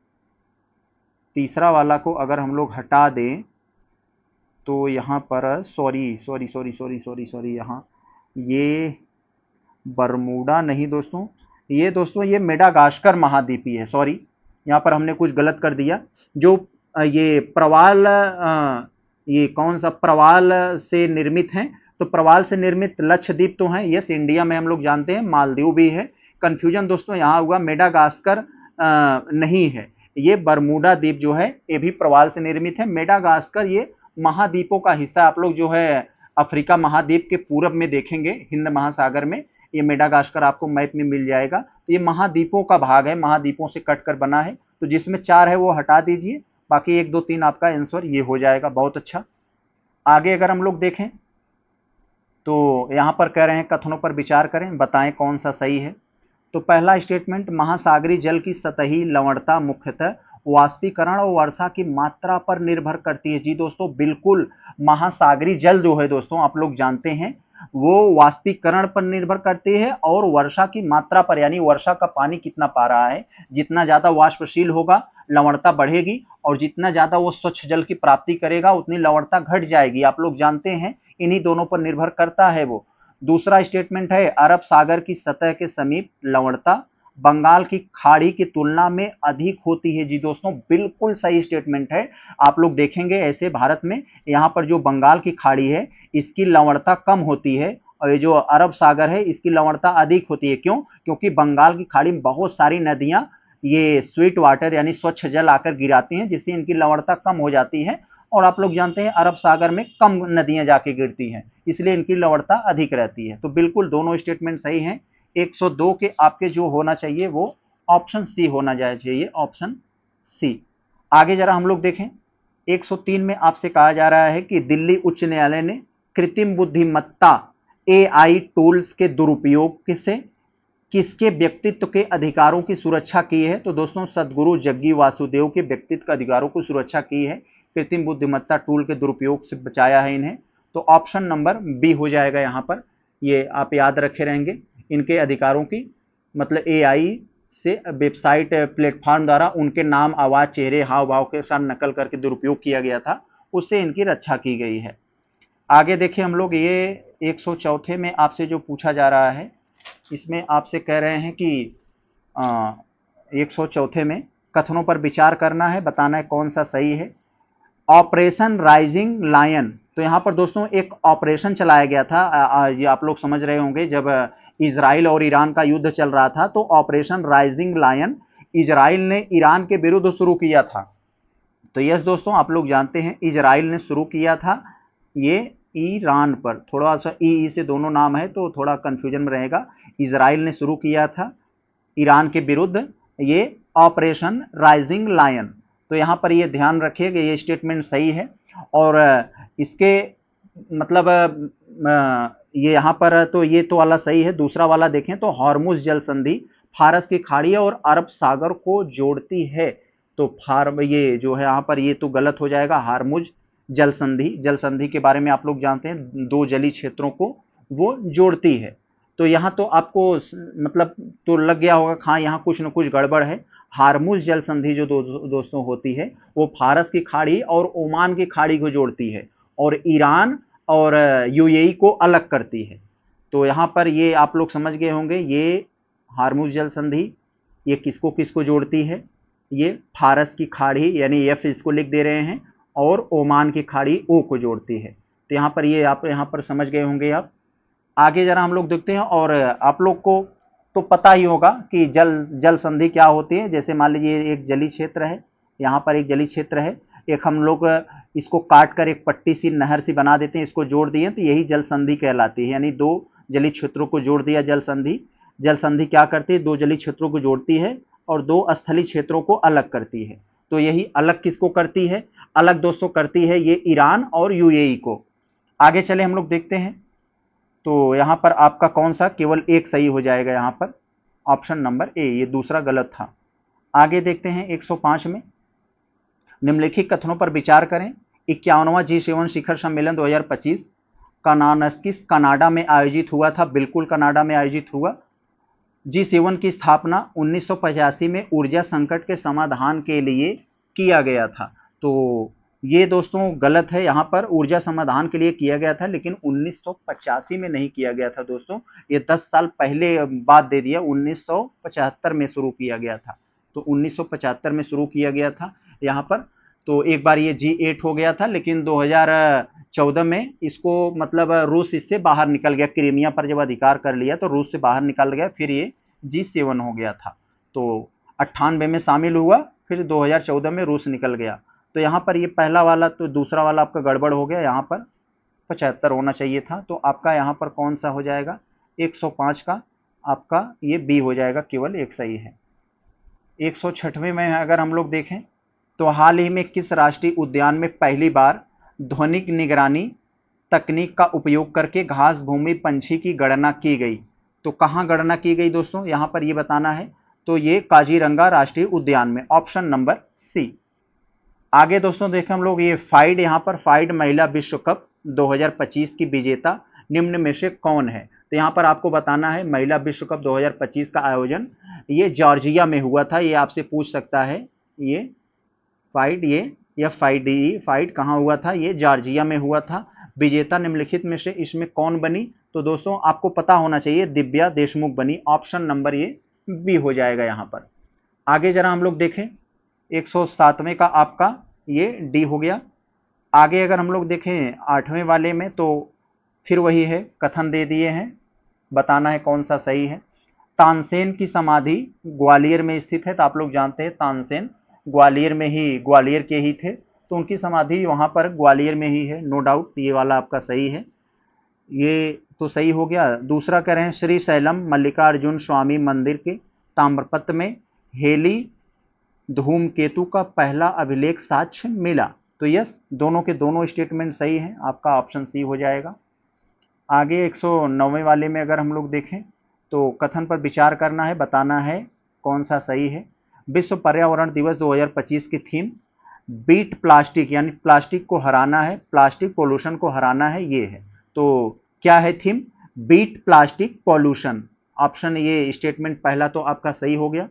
[SPEAKER 1] तीसरा वाला को अगर हम लोग हटा दें तो यहाँ पर सॉरी यहाँ ये बरमूडा नहीं दोस्तों, ये मेडागास्कर महाद्वीपीय है। सॉरी, यहाँ पर हमने कुछ गलत कर दिया। जो ये प्रवाल, ये कौन सा प्रवाल से निर्मित है? तो प्रवाल से निर्मित लक्षद्वीप तो हैं, यस, इंडिया में हम लोग जानते हैं, मालदीव भी है। कंफ्यूजन दोस्तों यहाँ हुआ, मेडागास्कर नहीं है, ये बरमूडा द्वीप जो है ये भी प्रवाल से निर्मित है। मेडागास्कर ये महाद्वीपों का हिस्सा, आप लोग जो है अफ्रीका महाद्वीप के पूरब में देखेंगे हिंद महासागर में, ये मेडागास्कर आपको मैप में मिल जाएगा। तो ये महाद्वीपों का भाग है, महाद्वीपों से कट कर बना है। तो जिसमें 4 है वो हटा दीजिए, बाकी 1 2 3 आपका आंसर ये हो जाएगा। बहुत अच्छा। आगे अगर हम लोग देखें तो यहां पर कह रहे हैं कथनों पर विचार करें, बताएं कौन सा सही है। तो पहला स्टेटमेंट, महासागरीय जल की सतही लवणता मुख्यतः वाष्पीकरण और वर्षा की मात्रा पर निर्भर करती है। जी दोस्तों बिल्कुल, महासागरीय जल जो है दोस्तों आप लोग जानते हैं वो वाष्पीकरण पर निर्भर करती है और वर्षा की मात्रा पर, यानी वर्षा का पानी कितना पा रहा है। जितना ज्यादा वाष्पशील होगा लवणता बढ़ेगी, और जितना ज्यादा वो स्वच्छ जल की प्राप्ति करेगा उतनी लवणता घट जाएगी। आप लोग जानते हैं इन्हीं दोनों पर निर्भर करता है वो। दूसरा स्टेटमेंट है, अरब सागर की सतह के समीप लवणता बंगाल की खाड़ी की तुलना में अधिक होती है। जी दोस्तों बिल्कुल सही स्टेटमेंट है। आप लोग देखेंगे ऐसे भारत में यहाँ पर जो बंगाल की खाड़ी है इसकी लवणता कम होती है, और ये जो अरब सागर है इसकी लवणता अधिक होती है। क्यों? क्योंकि बंगाल की खाड़ी में बहुत सारी नदियां ये स्वीट वाटर यानी स्वच्छ जल आकर गिराती हैं, जिससे इनकी लवणता कम हो जाती है। और आप लोग जानते हैं अरब सागर में कम नदियां जाके गिरती हैं, इसलिए इनकी लवणता अधिक रहती है। तो बिल्कुल दोनों स्टेटमेंट सही हैं। 102 के आपके जो होना चाहिए वो ऑप्शन सी होना चाहिए, ऑप्शन सी। आगे जरा हम लोग देखें, 103 में आपसे कहा जा रहा है कि दिल्ली उच्च न्यायालय ने कृत्रिम बुद्धिमत्ता एआई टूल्स के दुरुपयोग से किसके व्यक्तित्व के अधिकारों की सुरक्षा की है। तो दोस्तों सदगुरु जग्गी वासुदेव के व्यक्तित्व के अधिकारों की सुरक्षा की है, कृत्रिम बुद्धिमत्ता टूल के दुरुपयोग से बचाया है इन्हें। तो ऑप्शन नंबर बी हो जाएगा यहाँ पर, ये आप याद रखे रहेंगे। इनके अधिकारों की मतलब एआई से वेबसाइट प्लेटफॉर्म द्वारा उनके नाम, आवाज, चेहरे, हाव भाव के साथ नकल करके दुरुपयोग किया गया था, उससे इनकी रक्षा की गई है। आगे देखिए हम लोग, ये 104 में आपसे जो पूछा जा रहा है इसमें आपसे कह रहे हैं कि 104 में कथनों पर विचार करना है, बताना है कौन सा सही है। ऑपरेशन राइजिंग लायन, तो यहाँ पर दोस्तों एक ऑपरेशन चलाया गया था, ये आप लोग समझ रहे होंगे जब इजराइल और ईरान का युद्ध चल रहा था, तो ऑपरेशन राइजिंग लायन इजराइल ने ईरान के विरुद्ध शुरू किया था। तो यस दोस्तों आप लोग जानते हैं इजराइल ने शुरू किया था ये ईरान पर, थोड़ा सा ई से दोनों नाम है तो थोड़ा कंफ्यूजन में रहेगा। इजराइल ने शुरू किया था ईरान के विरुद्ध ये ऑपरेशन राइजिंग लायन। तो यहां पर ये ध्यान रखिए कि ये स्टेटमेंट सही है। और इसके मतलब ये यहां पर तो ये तो वाला सही है। दूसरा वाला देखें तो हॉर्मुज जल संधि फारस की खाड़ी और अरब सागर को जोड़ती है। तो ये जो है यहाँ पर ये तो गलत हो जाएगा। हार्मुज जल संधि के बारे में आप लोग जानते हैं, 2 जलीय क्षेत्रों को वो जोड़ती है। तो यहाँ तो आपको मतलब तो लग गया होगा हाँ यहाँ कुछ न कुछ गड़बड़ है। हार्मुज जल संधि जो दोस्तों होती है वो फारस की खाड़ी और ओमान की खाड़ी को जोड़ती है और ईरान और यूएई को अलग करती है। तो यहाँ पर ये आप लोग समझ गए होंगे, ये हार्मुज जल संधि ये किसको किसको जोड़ती है, ये फारस की खाड़ी यानी एफ इसको लिख दे रहे हैं और ओमान की खाड़ी ओ को जोड़ती है। तो यहाँ पर ये आप यहाँ पर समझ गए होंगे आप। आगे जरा हम लोग देखते हैं, और आप लोग को तो पता ही होगा कि जल संधि क्या होती है। जैसे मान लीजिए एक जलीय क्षेत्र है, यहाँ पर एक जलीय क्षेत्र है, एक हम लोग इसको काट कर एक पट्टी सी नहर सी बना देते हैं, इसको जोड़ दिए तो यही जल संधि कहलाती है। यानी 2 जलीय क्षेत्रों को जोड़ दिया जल संधि। जल संधि क्या करती है, 2 जलीय क्षेत्रों को जोड़ती है और 2 स्थलीय क्षेत्रों को अलग करती है। तो यही अलग किसको करती है, अलग दोस्तों करती है ये ईरान और यूएई को। आगे चले हम लोग देखते हैं, तो यहां पर आपका कौन सा केवल एक सही हो जाएगा, यहां पर ऑप्शन नंबर ए, ये दूसरा गलत था। आगे देखते हैं 105 में, निम्नलिखित कथनों पर विचार करें। 51वां G7 शिखर सम्मेलन 2025 कानानस्किस कनाडा में आयोजित हुआ था। बिल्कुल कनाडा में आयोजित हुआ। G7 की स्थापना 1985 में ऊर्जा संकट के समाधान के लिए किया गया था। तो ये दोस्तों गलत है, यहाँ पर ऊर्जा समाधान के लिए किया गया था लेकिन 1985 में नहीं किया गया था दोस्तों, ये 10 साल पहले बात दे दिया, 1975 में शुरू किया गया था। तो 1975 में शुरू किया गया था यहाँ पर। तो एक बार ये G8 हो गया था लेकिन 2014 में इसको मतलब रूस इससे बाहर निकल गया, क्रीमिया पर जब अधिकार कर लिया तो रूस से बाहर निकल गया, फिर ये G7 हो गया था। तो 98 में शामिल हुआ फिर 2014 में रूस निकल गया। तो यहाँ पर ये पहला वाला, तो दूसरा वाला आपका गड़बड़ हो गया, यहाँ पर 75 होना चाहिए था। तो आपका यहाँ पर कौन सा हो जाएगा, 105 का आपका ये बी हो जाएगा, केवल एक सही है। 106वें में अगर हम लोग देखें तो हाल ही में किस राष्ट्रीय उद्यान में पहली बार ध्वनिक निगरानी तकनीक का उपयोग करके घास भूमि पंछी की गणना की गई। तो कहाँ गणना की गई दोस्तों, यहाँ पर ये बताना है। तो ये काजीरंगा राष्ट्रीय उद्यान में, ऑप्शन नंबर सी। आगे दोस्तों देखें हम लोग, ये फाइड, यहाँ पर फाइड महिला विश्व कप 2025 की विजेता निम्न में से कौन है। तो यहाँ पर आपको बताना है महिला विश्व कप 2025 का आयोजन ये जॉर्जिया में हुआ था। ये आपसे पूछ सकता है, ये फाइड, ये या फाइड, फाइड कहाँ हुआ था, ये जॉर्जिया में हुआ था। विजेता निम्नलिखित में से इसमें कौन बनी। तो दोस्तों आपको पता होना चाहिए, दिव्या देशमुख बनी, ऑप्शन नंबर ये बी हो जाएगा यहाँ पर। आगे जरा हम लोग देखें, 107वें का आपका ये डी हो गया। आगे अगर हम लोग देखें 8वें वाले में, तो फिर वही है, कथन दे दिए हैं, बताना है कौन सा सही है। तानसेन की समाधि ग्वालियर में स्थित है। तो आप लोग जानते हैं तानसेन ग्वालियर में ही, ग्वालियर के ही थे, तो उनकी समाधि वहां पर ग्वालियर में ही है, नो डाउट। ये वाला आपका सही है, ये तो सही हो गया। दूसरा कह रहे हैं श्री शैलम मल्लिकार्जुन स्वामी मंदिर के ताम्रपत्र में हेली धूमकेतु का पहला अभिलेख साक्ष्य मिला। तो यस, दोनों के दोनों स्टेटमेंट सही हैं, आपका ऑप्शन सी हो जाएगा। आगे 109वें वाले में अगर हम लोग देखें तो कथन पर विचार करना है, बताना है कौन सा सही है। विश्व पर्यावरण दिवस 2025 की थीम बीट प्लास्टिक, यानी प्लास्टिक को हराना है, प्लास्टिक पोल्यूशन को हराना है, ये है। तो क्या है theme, beat plastic pollution. Option ये स्टेटमेंट पहला तो आपका सही हो गया।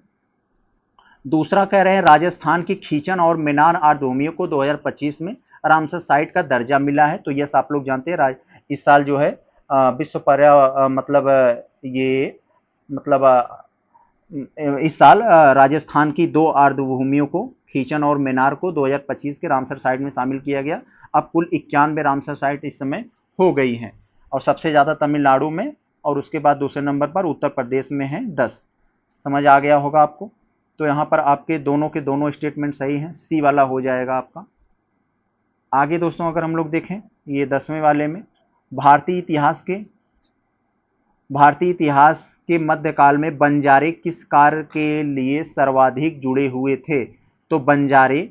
[SPEAKER 1] दूसरा कह रहे हैं राजस्थान की खींचन और मिनार आर्द्रभूमियों को 2025 में रामसर साइट का दर्जा मिला है। तो यस, आप लोग जानते हैं इस साल जो है विश्व पर्यावरण मतलब ये मतलब इस साल राजस्थान की 2 आर्द्रभूमियों को, खींचन और मिनार को 2025 के रामसर साइट में शामिल किया गया। अब कुल 91 रामसर साइट इस समय हो गई हैं, और सबसे ज्यादा तमिलनाडु में, और उसके बाद दूसरे नंबर पर उत्तर प्रदेश में है 10। समझ आ गया होगा आपको। तो यहाँ पर आपके दोनों के दोनों स्टेटमेंट सही हैं, सी वाला हो जाएगा आपका। आगे दोस्तों अगर हम लोग देखें ये 10वें वाले में, भारतीय इतिहास के मध्यकाल में बंजारे किस कार्य के लिए सर्वाधिक जुड़े हुए थे। तो बंजारे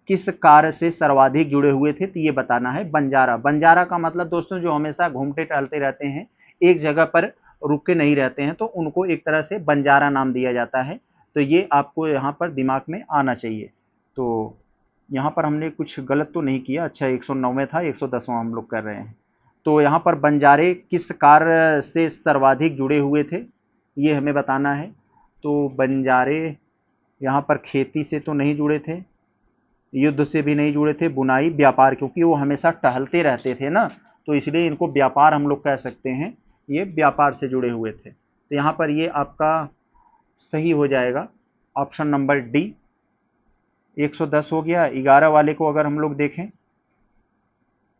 [SPEAKER 1] किस कार्य से सर्वाधिक जुड़े हुए थे, तो ये बताना है। बंजारा का मतलब दोस्तों जो हमेशा घूमते टहलते रहते हैं, एक जगह पर रुके नहीं रहते हैं, तो उनको एक तरह से बंजारा नाम दिया जाता है। तो ये आपको यहाँ पर दिमाग में आना चाहिए। तो यहाँ पर हमने कुछ गलत तो नहीं किया। अच्छा, 109वें था, 110वां हम लोग कर रहे हैं। तो यहाँ पर बंजारे किस कार्य से सर्वाधिक जुड़े हुए थे, ये हमें बताना है। तो बंजारे यहाँ पर खेती से तो नहीं जुड़े थे, युद्ध से भी नहीं जुड़े थे, बुनाई, व्यापार, क्योंकि वो हमेशा टहलते रहते थे ना, तो इसलिए इनको व्यापार हम लोग कह सकते हैं, ये व्यापार से जुड़े हुए थे। तो यहाँ पर ये आपका सही हो जाएगा, ऑप्शन नंबर डी। 110 हो गया। 11 वाले को अगर हम लोग देखें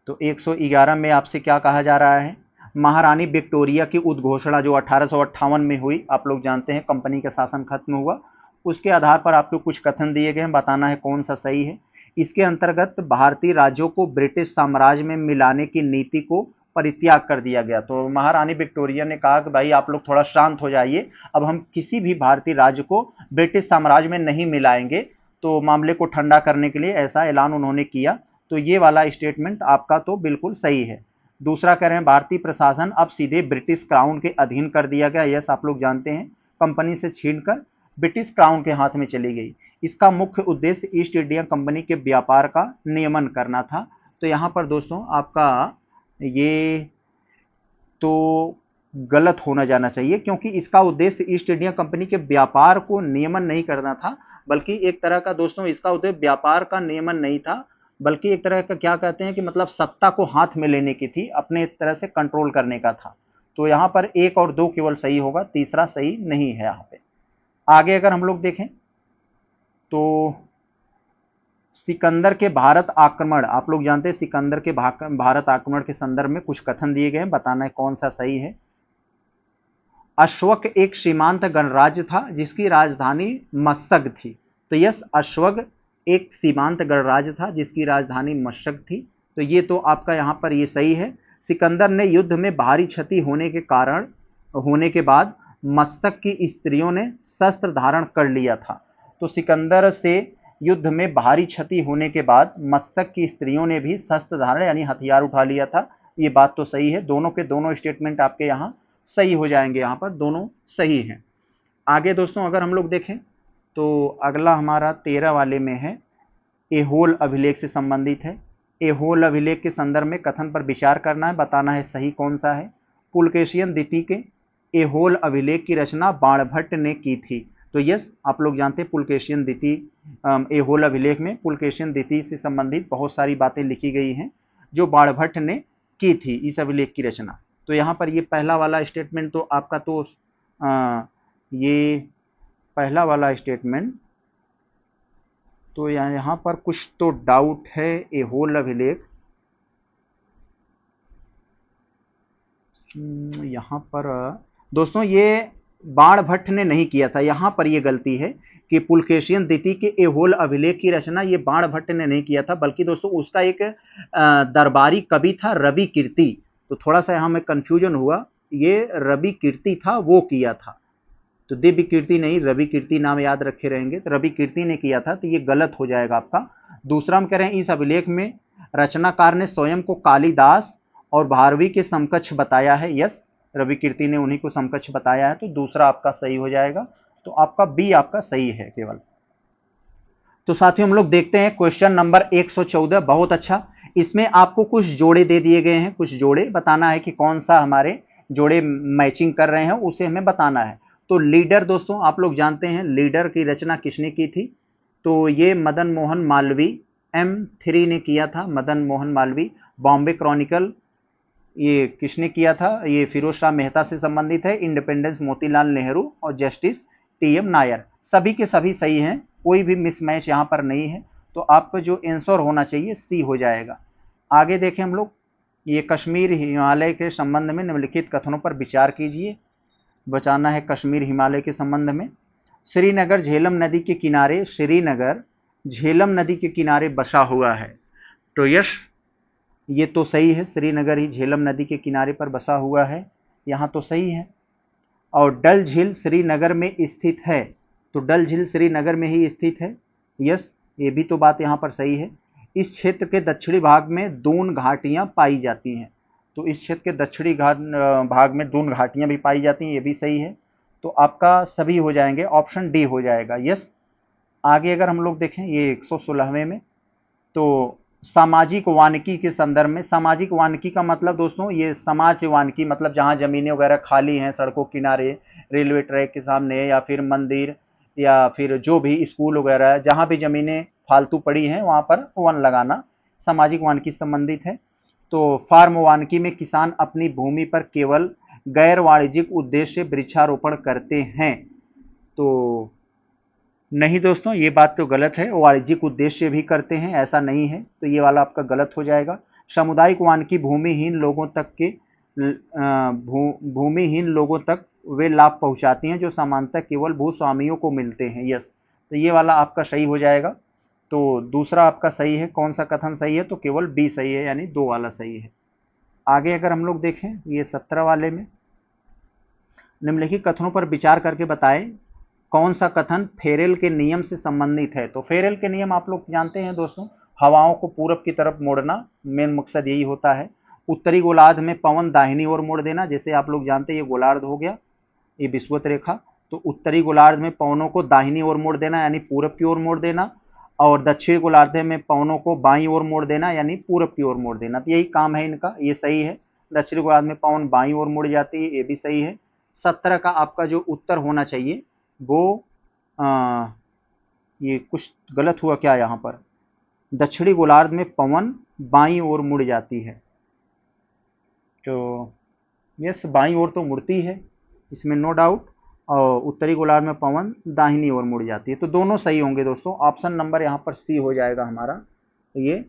[SPEAKER 1] तो 111 में आपसे क्या कहा जा रहा है, महारानी विक्टोरिया की उद्घोषणा जो 1858 में हुई, आप लोग जानते हैं कंपनी का शासन खत्म हुआ, उसके आधार पर आपको कुछ कथन दिए गए हैं, बताना है कौन सा सही है। इसके अंतर्गत भारतीय राज्यों को ब्रिटिश साम्राज्य में मिलाने की नीति को परित्याग कर दिया गया। तो महारानी विक्टोरिया ने कहा कि भाई आप लोग थोड़ा शांत हो जाइए, अब हम किसी भी भारतीय राज्य को ब्रिटिश साम्राज्य में नहीं मिलाएंगे। तो मामले को ठंडा करने के लिए ऐसा ऐलान उन्होंने किया। तो ये वाला स्टेटमेंट आपका तो बिल्कुल सही है। दूसरा कह रहे हैं भारतीय प्रशासन अब सीधे ब्रिटिश क्राउन के अधीन कर दिया गया। यस, आप लोग जानते हैं कंपनी से छीनकर ब्रिटिश क्राउन के हाथ में चली गई। इसका मुख्य उद्देश्य ईस्ट इंडिया कंपनी के व्यापार का नियमन करना था। तो यहाँ पर दोस्तों आपका ये तो गलत होना जाना चाहिए, क्योंकि इसका उद्देश्य ईस्ट इंडिया कंपनी के व्यापार को नियमन नहीं करना था, बल्कि एक तरह का दोस्तों इसका उद्देश्य व्यापार का नियमन नहीं था, बल्कि एक तरह का क्या कहते हैं कि मतलब सत्ता को हाथ में लेने की थी, अपने तरह से कंट्रोल करने का था। तो यहाँ पर 1 और 2 केवल सही होगा, तीसरा सही नहीं है यहाँ पे। आगे अगर हम लोग देखें तो सिकंदर के भारत आक्रमण, आप लोग जानते हैं सिकंदर के भारत आक्रमण के संदर्भ में कुछ कथन दिए गए हैं, बताना है कौन सा सही है। अशोक एक सीमांत गणराज्य था जिसकी राजधानी मशक थी। तो यस, अश्वग एक सीमांत गणराज्य था जिसकी राजधानी मशक थी। तो ये तो आपका यहाँ पर ये सही है। सिकंदर ने युद्ध में भारी क्षति होने के बाद मशक की स्त्रियों ने शस्त्र धारण कर लिया था। तो सिकंदर से युद्ध में भारी क्षति होने के बाद मशक की स्त्रियों ने भी शस्त्र धारण यानी हथियार उठा लिया था। ये बात तो सही है, दोनों के दोनों स्टेटमेंट आपके यहाँ सही हो जाएंगे, यहाँ पर दोनों सही हैं। आगे दोस्तों अगर हम लोग देखें तो अगला हमारा 13 वाले में है, एहोल अभिलेख से संबंधित है। एहोल अभिलेख के संदर्भ में कथन पर विचार करना है, बताना है सही कौन सा है। पुलकेशियन द्वितीय के एहोल अभिलेख की रचना बाणभट्ट ने की थी। तो यस, आप लोग जानते हैं पुलकेशियन द्वितीय एहोल अभिलेख में पुलकेशियन द्वितीय से संबंधित बहुत सारी बातें लिखी गई हैं जो बाणभट्ट ने की थी इस अभिलेख की रचना। तो यहाँ पर ये पहला वाला स्टेटमेंट तो आपका तो ये पहला वाला स्टेटमेंट तो यहाँ पर कुछ तो डाउट है। एहोल अभिलेख यहाँ पर दोस्तों ये बाणभट्ट ने नहीं किया था, यहाँ पर ये गलती है कि पुलकेशियन द्वितीय के एहोल अभिलेख की रचना ये बाणभट्ट ने नहीं किया था, बल्कि दोस्तों उसका एक दरबारी कवि था रवि कीर्ति। तो थोड़ा सा यहाँ में कंफ्यूजन हुआ, ये रवि कीर्ति था वो किया था, तो दिव्य कीर्ति नहीं, रवि कीर्ति नाम याद रखे रहेंगे, तो रवि कीर्ति ने किया था, तो ये गलत हो जाएगा आपका। दूसरा हम कह रहे हैं इस अभिलेख में रचनाकार ने स्वयं को कालिदास और भारवी के समकक्ष बताया है। यस, रवि कीर्ति ने उन्हीं को समकक्ष बताया है, तो दूसरा आपका सही हो जाएगा। तो आपका बी आपका सही है केवल। तो साथियों हम लोग देखते हैं क्वेश्चन नंबर 114। बहुत अच्छा, इसमें आपको कुछ जोड़े दे दिए गए हैं, कुछ जोड़े बताना है कि कौन सा हमारे जोड़े मैचिंग कर रहे हैं उसे हमें बताना है। तो लीडर दोस्तों आप लोग जानते हैं लीडर की रचना किसने की थी, तो ये मदन मोहन मालवीय M3 ने किया था, मदन मोहन मालवीय। बॉम्बे क्रॉनिकल ये किसने किया था, ये फिरोज शाह मेहता से संबंधित है। इंडिपेंडेंस मोतीलाल नेहरू और जस्टिस TM नायर। सभी के सभी सही हैं, कोई भी मिसमैच यहाँ पर नहीं है, तो आपका जो आंसर होना चाहिए सी हो जाएगा। आगे देखें हम लोग, ये कश्मीर हिमालय के संबंध में निम्नलिखित कथनों पर विचार कीजिए। बचाना है कश्मीर हिमालय के संबंध में। श्रीनगर झेलम नदी के किनारे, श्रीनगर झेलम नदी के किनारे बसा हुआ है। तो यस, ये तो सही है, श्रीनगर ही झेलम नदी के किनारे पर बसा हुआ है, यहाँ तो सही है। और डल झील श्रीनगर में स्थित है, तो डल झील श्रीनगर में ही स्थित है। यस, ये भी तो बात यहाँ पर सही है। इस क्षेत्र के दक्षिणी भाग में दून घाटियाँ पाई जाती हैं, तो इस क्षेत्र के दक्षिणी भाग में दून घाटियाँ भी पाई जाती हैं, ये भी सही है। तो आपका सभी हो जाएंगे, ऑप्शन डी हो जाएगा। यस, आगे अगर हम लोग देखें ये 116वें में, तो सामाजिक वानिकी के संदर्भ में, सामाजिक वानिकी का मतलब दोस्तों ये समाज वानिकी मतलब जहाँ जमीनें वगैरह खाली हैं, सड़कों किनारे, रेलवे ट्रैक के सामने, या फिर मंदिर, या फिर जो भी स्कूल वगैरह है, जहाँ भी जमीनें फालतू पड़ी हैं वहाँ पर वन लगाना सामाजिक वानिकी संबंधित है। तो फार्म वानिकी में किसान अपनी भूमि पर केवल गैर वाणिज्यिक उद्देश्य से वृक्षारोपण करते हैं। तो नहीं दोस्तों, ये बात तो गलत है, वाणिज्यिक उद्देश्य भी करते हैं, ऐसा नहीं है, तो ये वाला आपका गलत हो जाएगा। सामुदायिक वानिकी भूमिहीन लोगों तक वे लाभ पहुंचाती हैं जो सामान्यतः केवल भूस्वामियों को मिलते हैं। यस, तो ये वाला आपका सही हो जाएगा। तो दूसरा आपका सही है, कौन सा कथन सही है, तो केवल बी सही है, यानी 2 वाला सही है। आगे अगर हम लोग देखें ये 17 वाले में, निम्नलिखित कथनों पर विचार करके बताएं कौन सा कथन फेरेल के नियम से संबंधित है। तो फेरेल के नियम आप लोग जानते हैं दोस्तों, हवाओं को पूरब की तरफ मोड़ना, मेन मकसद यही होता है। उत्तरी गोलार्ध में पवन दाहिनी ओर मोड़ देना, जैसे आप लोग जानते हैं ये गोलार्ध हो गया, ये विषुवत रेखा, तो उत्तरी गोलार्ध में पवनों को दाहिनी ओर मोड़ देना यानी पूरब की ओर मोड़ देना, और दक्षिण गोलार्ध में पवनों को बाईं ओर मोड़ देना यानी पूरब की ओर मोड़ देना। तो यही काम है इनका, ये सही है। दक्षिण गोलार्ध में पवन बाईं ओर मुड़ जाती है, ये भी सही है। 17 का आपका जो उत्तर होना चाहिए वो ये कुछ गलत हुआ क्या यहाँ पर, दक्षिणी गोलार्ध में पवन बाईं ओर मुड़ जाती है, तो यस बाईं ओर तो मुड़ती है, इसमें नो डाउट, और उत्तरी गोलार्ध में पवन दाहिनी ओर मुड़ जाती है, तो दोनों सही होंगे दोस्तों। ऑप्शन नंबर यहाँ पर सी हो जाएगा हमारा, तो ये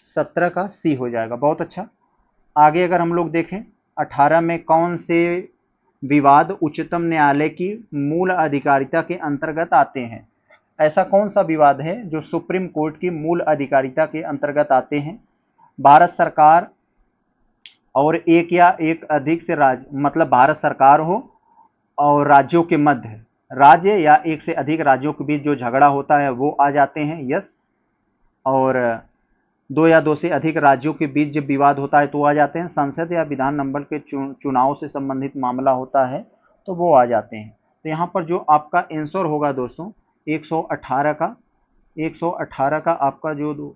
[SPEAKER 1] 17 का सी हो जाएगा। बहुत अच्छा। आगे अगर हम लोग देखें 18 में कौन से विवाद उच्चतम न्यायालय की मूल अधिकारिता के अंतर्गत आते हैं, ऐसा कौन सा विवाद है जो सुप्रीम कोर्ट की मूल अधिकारिता के अंतर्गत आते हैं? भारत सरकार और एक या एक अधिक से राज्य, मतलब भारत सरकार हो और राज्यों के मध्य, राज्य या एक से अधिक राज्यों के बीच जो झगड़ा होता है वो आ जाते हैं, यस। और दो या दो से अधिक राज्यों के बीच जब विवाद होता है तो आ जाते हैं। संसद या विधानमंडल के चुनाव से संबंधित मामला होता है तो वो आ जाते हैं। तो यहाँ पर जो आपका आंसर होगा दोस्तों 118 का, 118 का आपका जो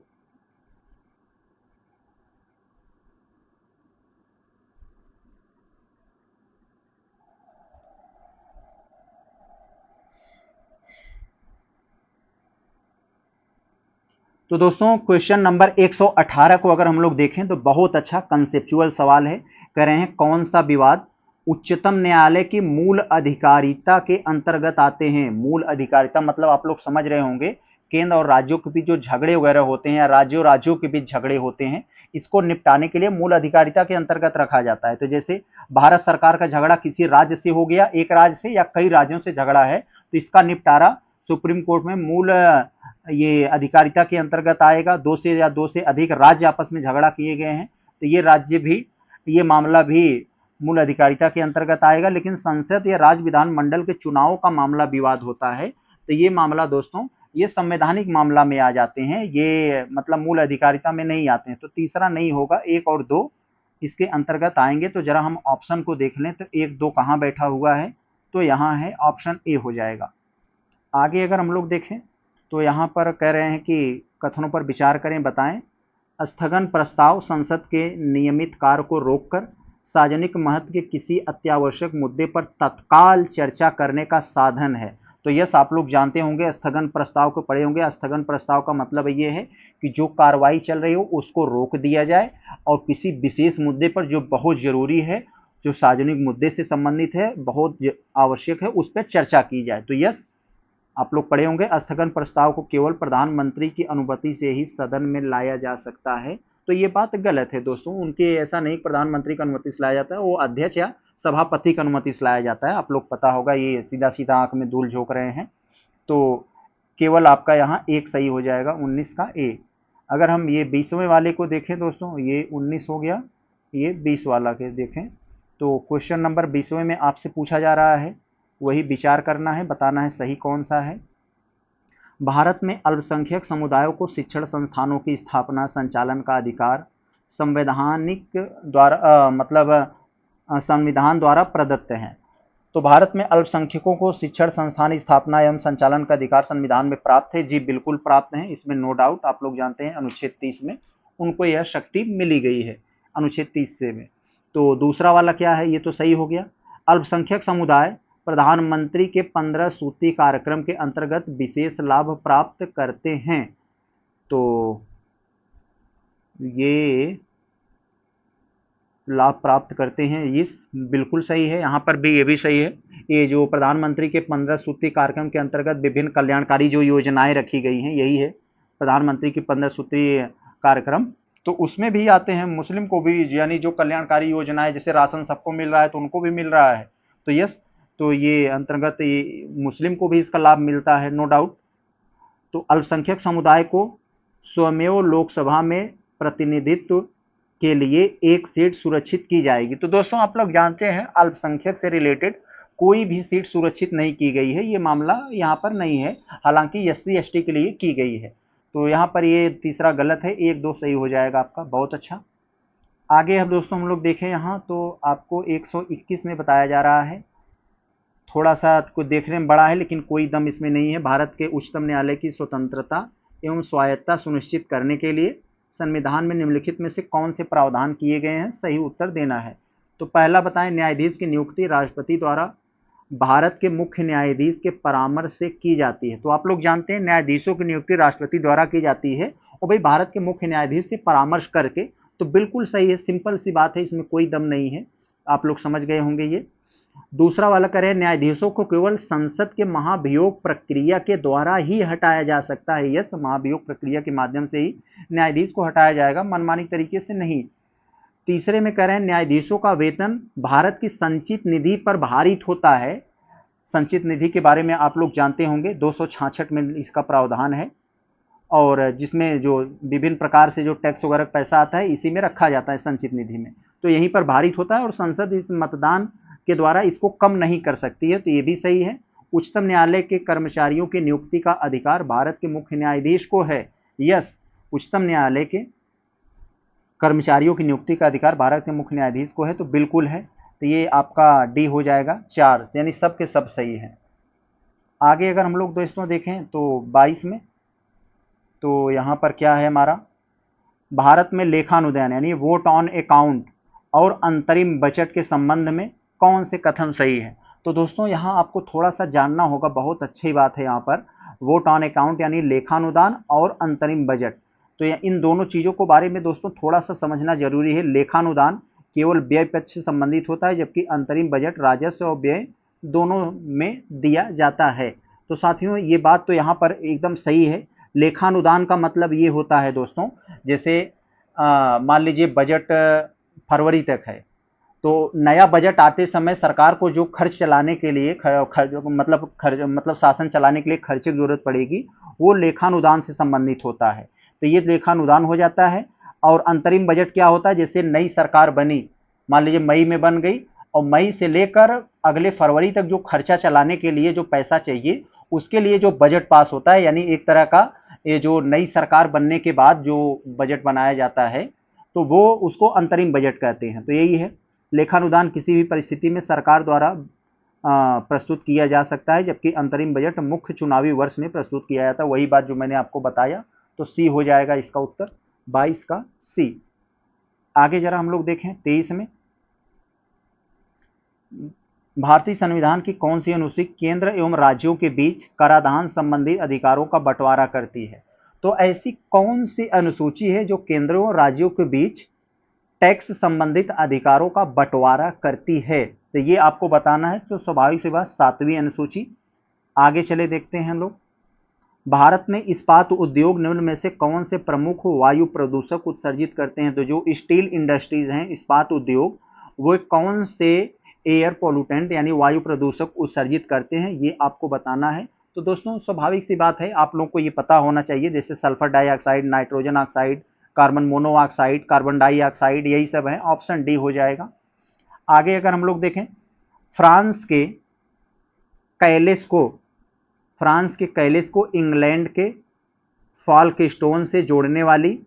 [SPEAKER 1] तो दोस्तों क्वेश्चन नंबर 118 को अगर हम लोग देखें तो बहुत अच्छा कंसेप्चुअल सवाल है। कह रहे हैं कौन सा विवाद उच्चतम न्यायालय की मूल अधिकारिता के अंतर्गत आते हैं। मूल अधिकारिता मतलब आप लोग समझ रहे होंगे केंद्र और राज्यों के बीच जो झगड़े वगैरह होते हैं या राज्यों के बीच झगड़े होते हैं, इसको निपटाने के लिए मूल अधिकारिता के अंतर्गत रखा जाता है। तो जैसे भारत सरकार का झगड़ा किसी राज्य से हो गया, एक राज्य से या कई राज्यों से झगड़ा है, तो इसका निपटारा सुप्रीम कोर्ट में मूल ये अधिकारिता के अंतर्गत आएगा। दो से या दो से अधिक राज्य आपस में झगड़ा किए गए हैं तो ये राज्य भी, ये मामला भी मूल अधिकारिता के अंतर्गत आएगा। लेकिन संसद या राज्य विधानमंडल के चुनाव का मामला विवाद होता है तो ये मामला दोस्तों ये संवैधानिक मामला में आ जाते हैं, ये मतलब मूल अधिकारिता में नहीं आते हैं। तो तीसरा नहीं होगा, एक और दो इसके अंतर्गत आएंगे। तो जरा हम ऑप्शन को देख लें तो एक दो कहाँ बैठा हुआ है, तो यहाँ है, ऑप्शन ए हो जाएगा। आगे अगर हम लोग देखें तो यहाँ पर कह रहे हैं कि कथनों पर विचार करें, बताएं। स्थगन प्रस्ताव संसद के नियमित कार्य को रोककर सार्वजनिक महत्व के किसी अत्यावश्यक मुद्दे पर तत्काल चर्चा करने का साधन है। तो यस, आप लोग जानते होंगे, स्थगन प्रस्ताव को पढ़े होंगे। स्थगन प्रस्ताव का मतलब ये है कि जो कार्रवाई चल रही हो उसको रोक दिया जाए और किसी विशेष मुद्दे पर जो बहुत जरूरी है, जो सार्वजनिक मुद्दे से संबंधित है, बहुत आवश्यक है, उस पर चर्चा की जाए। तो यस, आप लोग पढ़े होंगे स्थगन प्रस्ताव को केवल प्रधानमंत्री की अनुमति से ही सदन में लाया जा सकता है। तो ये बात गलत है दोस्तों, उनके ऐसा नहीं प्रधानमंत्री की अनुमति से लाया जाता है, वो अध्यक्ष या सभापति की अनुमति से लाया जाता है। आप लोग पता होगा, ये सीधा सीधा आंख में धूल झोंक रहे हैं। तो केवल आपका यहाँ एक सही हो जाएगा, 19 का ए। अगर हम ये 20वें वाले को देखें दोस्तों, ये 19 हो गया, ये 20 वाला के देखें तो क्वेश्चन नंबर 20वें में आपसे पूछा जा रहा है, वही विचार करना है, बताना है सही कौन सा है। भारत में अल्पसंख्यक समुदायों को शिक्षण संस्थानों की स्थापना संचालन का अधिकार संवैधानिक द्वारा संविधान द्वारा प्रदत्त है। तो भारत में अल्पसंख्यकों को शिक्षण संस्थान स्थापना एवं संचालन का अधिकार संविधान में प्राप्त है। जी बिल्कुल प्राप्त है, इसमें नो डाउट। आप लोग जानते हैं अनुच्छेद 30 में उनको यह शक्ति मिली गई है, अनुच्छेद 30 से में। तो दूसरा वाला क्या है, ये तो सही हो गया। अल्पसंख्यक समुदाय प्रधानमंत्री के 15 सूत्री कार्यक्रम के अंतर्गत विशेष लाभ प्राप्त करते हैं। तो ये लाभ प्राप्त करते हैं, इस बिल्कुल सही है। यहाँ पर भी ये भी सही है। ये जो प्रधानमंत्री के 15 सूत्री कार्यक्रम के अंतर्गत विभिन्न कल्याणकारी जो योजनाएं रखी गई हैं, यही है प्रधानमंत्री की 15 सूत्री कार्यक्रम। तो उसमें भी आते हैं मुस्लिम को भी, यानी जो कल्याणकारी योजनाएं, जैसे राशन सबको मिल रहा है तो उनको भी मिल रहा है। तो यस, तो ये अंतर्गत मुस्लिम को भी इसका लाभ मिलता है, नो डाउट। तो अल्पसंख्यक समुदाय को स्वमेव लोकसभा में प्रतिनिधित्व के लिए एक सीट सुरक्षित की जाएगी। तो दोस्तों आप लोग जानते हैं अल्पसंख्यक से रिलेटेड कोई भी सीट सुरक्षित नहीं की गई है, ये मामला यहाँ पर नहीं है, हालांकि एससी एसटी के लिए की गई है। तो यहाँ पर ये तीसरा गलत है, एक दो सही हो जाएगा आपका, बहुत अच्छा। आगे अब दोस्तों हम लोग देखें यहाँ तो आपको 121 में बताया जा रहा है, थोड़ा सा कुछ देखने में बड़ा है लेकिन कोई दम इसमें नहीं है। भारत के उच्चतम न्यायालय की स्वतंत्रता एवं स्वायत्तता सुनिश्चित करने के लिए संविधान में निम्नलिखित में से कौन से प्रावधान किए गए हैं, सही उत्तर देना है। तो पहला बताएं, न्यायाधीश की नियुक्ति राष्ट्रपति द्वारा भारत के मुख्य न्यायाधीश के परामर्श से की जाती है। तो आप लोग जानते हैं न्यायाधीशों की नियुक्ति राष्ट्रपति द्वारा की जाती है और भाई भारत के मुख्य न्यायाधीश से परामर्श करके। तो बिल्कुल सही है, सिंपल सी बात है, इसमें कोई दम नहीं है, आप लोग समझ गए होंगे ये। दूसरा वाला करें, न्यायाधीशों को केवल संसद के महाभियोग प्रक्रिया के द्वारा ही हटाया जा सकता है। यस, महाभियोग प्रक्रिया के माध्यम से ही न्यायाधीश को हटाया जाएगा, मनमानी तरीके से नहीं। तीसरे में कह रहे हैं न्यायाधीशों का वेतन भारत की संचित निधि पर भारित होता है। संचित निधि के बारे में आप लोग जानते होंगे, 266 में इसका प्रावधान है, और जिसमें जो विभिन्न प्रकार से जो टैक्स वगैरह पैसा आता है इसी में रखा जाता है संचित निधि में, तो यहीं पर भारित होता है और संसद इस मतदान के द्वारा इसको कम नहीं कर सकती है, तो ये भी सही है। उच्चतम न्यायालय के कर्मचारियों की नियुक्ति का अधिकार भारत के मुख्य न्यायाधीश को है। यस, उच्चतम न्यायालय के कर्मचारियों की नियुक्ति का अधिकार भारत के मुख्य न्यायाधीश को है, तो बिल्कुल है, तो ये आपका डी हो जाएगा 4, यानी सब के सब सही है। आगे अगर हम लोग दोस्तों देखें तो 22 में, तो यहाँ पर क्या है हमारा, भारत में लेखानुदान यानी वोट ऑन अकाउंट और अंतरिम बजट के संबंध में कौन से कथन सही है। तो दोस्तों यहाँ आपको थोड़ा सा जानना होगा, बहुत अच्छी बात है यहाँ पर, वोट ऑन अकाउंट यानी लेखानुदान और अंतरिम बजट, तो इन दोनों चीज़ों को बारे में दोस्तों थोड़ा सा समझना जरूरी है। लेखानुदान केवल व्यय पक्ष से संबंधित होता है, जबकि अंतरिम बजट राजस्व और व्यय दोनों में दिया जाता है। तो साथियों ये बात तो यहाँ पर एकदम सही है। लेखानुदान का मतलब ये होता है दोस्तों, जैसे मान लीजिए बजट फरवरी तक है, तो नया बजट आते समय सरकार को जो खर्च चलाने के लिए मतलब शासन चलाने के लिए खर्चे की जरूरत पड़ेगी, वो लेखानुदान से संबंधित होता है, तो ये लेखानुदान हो जाता है। और अंतरिम बजट क्या होता है, जैसे नई सरकार बनी, मान लीजिए मई में बन गई, और मई से लेकर अगले फरवरी तक जो खर्चा चलाने के लिए जो पैसा चाहिए उसके लिए जो बजट पास होता है, यानी एक तरह का ये जो नई सरकार बनने के बाद जो बजट बनाया जाता है, तो वो उसको अंतरिम बजट कहते हैं। तो यही है, लेखानुदान किसी भी परिस्थिति में सरकार द्वारा प्रस्तुत किया जा सकता है, जबकि अंतरिम बजट मुख्य चुनावी वर्ष में प्रस्तुत किया जाता है। वही बात जो मैंने आपको बताया, तो सी हो जाएगा इसका उत्तर, 22 का सी। आगे जरा हम लोग देखें 23 में, भारतीय संविधान की कौन सी अनुसूची केंद्र एवं राज्यों के बीच कराधान संबंधी अधिकारों का बंटवारा करती है। तो ऐसी कौन सी अनुसूची है जो केंद्र और राज्यों के बीच टैक्स संबंधित अधिकारों का बंटवारा करती है, तो ये आपको बताना है। तो स्वाभाविक सी बात 7वीं अनुसूची। आगे चले देखते हैं हम लोग, भारत में इस्पात उद्योग निम्न में से कौन से प्रमुख वायु प्रदूषक उत्सर्जित करते हैं। तो जो स्टील इंडस्ट्रीज हैं, इस्पात उद्योग, वो कौन से एयर पोल्यूटेंट यानी वायु प्रदूषक उत्सर्जित करते हैं, ये आपको बताना है। तो दोस्तों स्वाभाविक सी बात है, आप लोग को ये पता होना चाहिए, जैसे sulphur dioxide, nitrogen oxide, carbon monoxide, carbon dioxide, यही सब है। ऑप्शन डी हो जाएगा। आगे अगर हम लोग देखें, फ्रांस के कैलेस को इंग्लैंड के फॉल्कस्टोन से जोड़ने वाली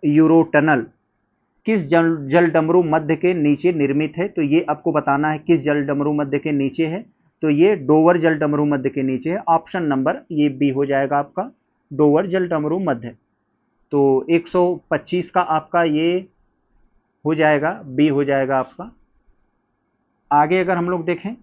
[SPEAKER 1] यूरोटनल किस जलडमरू मध्य के नीचे निर्मित है। तो ये आपको बताना है किस जलडमरू मध्य के नीचे है, तो ये डोवर जलडमरू मध्य के नीचे है। ऑप्शन नंबर ये बी हो जाएगा आपका, डोवर जलडमरू मध्य। तो 125 का आपका ये हो जाएगा, बी हो जाएगा आपका। आगे अगर हम लोग देखें,